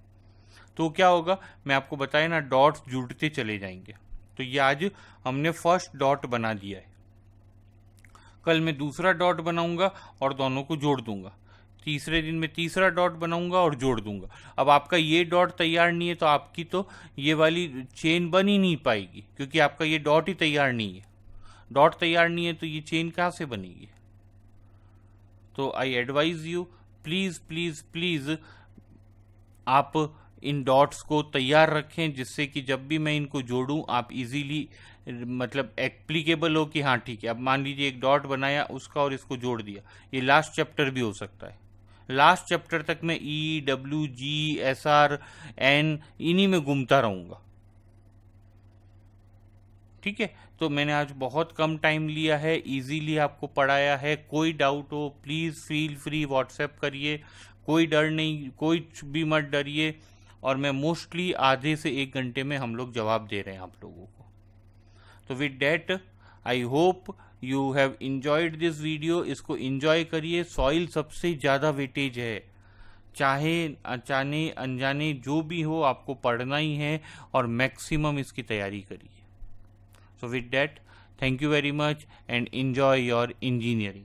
तो क्या होगा, मैं आपको बताया ना, डॉट्स जुड़ते चले जाएंगे। तो ये आज हमने फर्स्ट डॉट बना दिया है, कल मैं दूसरा डॉट बनाऊंगा और दोनों को जोड़ दूंगा, तीसरे दिन में तीसरा डॉट बनाऊंगा और जोड़ दूंगा। अब आपका ये डॉट तैयार नहीं है तो आपकी तो ये वाली चेन बन ही नहीं पाएगी, क्योंकि आपका ये डॉट ही तैयार नहीं है। डॉट तैयार नहीं है तो ये चेन कहाँ से बनेगी। तो I advise you, please please please आप इन डॉट्स को तैयार रखें, जिससे कि जब भी मैं इनको जोड़ूं आप इजीली मतलब एप्लीकेबल हो कि हाँ ठीक है। अब मान लीजिए एक डॉट बनाया उसका और इसको जोड़ दिया, ये लास्ट चैप्टर भी हो सकता है। लास्ट चैप्टर तक मैं E W G S R N इन्हीं में घूमता रहूंगा। ठीक है, तो मैंने आज बहुत कम टाइम लिया है, इजीली आपको पढ़ाया है। कोई डाउट हो प्लीज़ फील फ्री व्हाट्सएप करिए, कोई डर नहीं, कोई भी मत डरिए। और मैं मोस्टली आधे से 1 घंटे में हम लोग जवाब दे रहे हैं आप लोगों को। तो with that I hope you have enjoyed this video. इसको इंजॉय करिए। सॉइल सबसे ज़्यादा वेटेज है, चाहे अचाने अनजाने जो भी हो आपको पढ़ना ही है और मैक्सिमम इसकी तैयारी करिए। So with that, thank you very much and enjoy your engineering.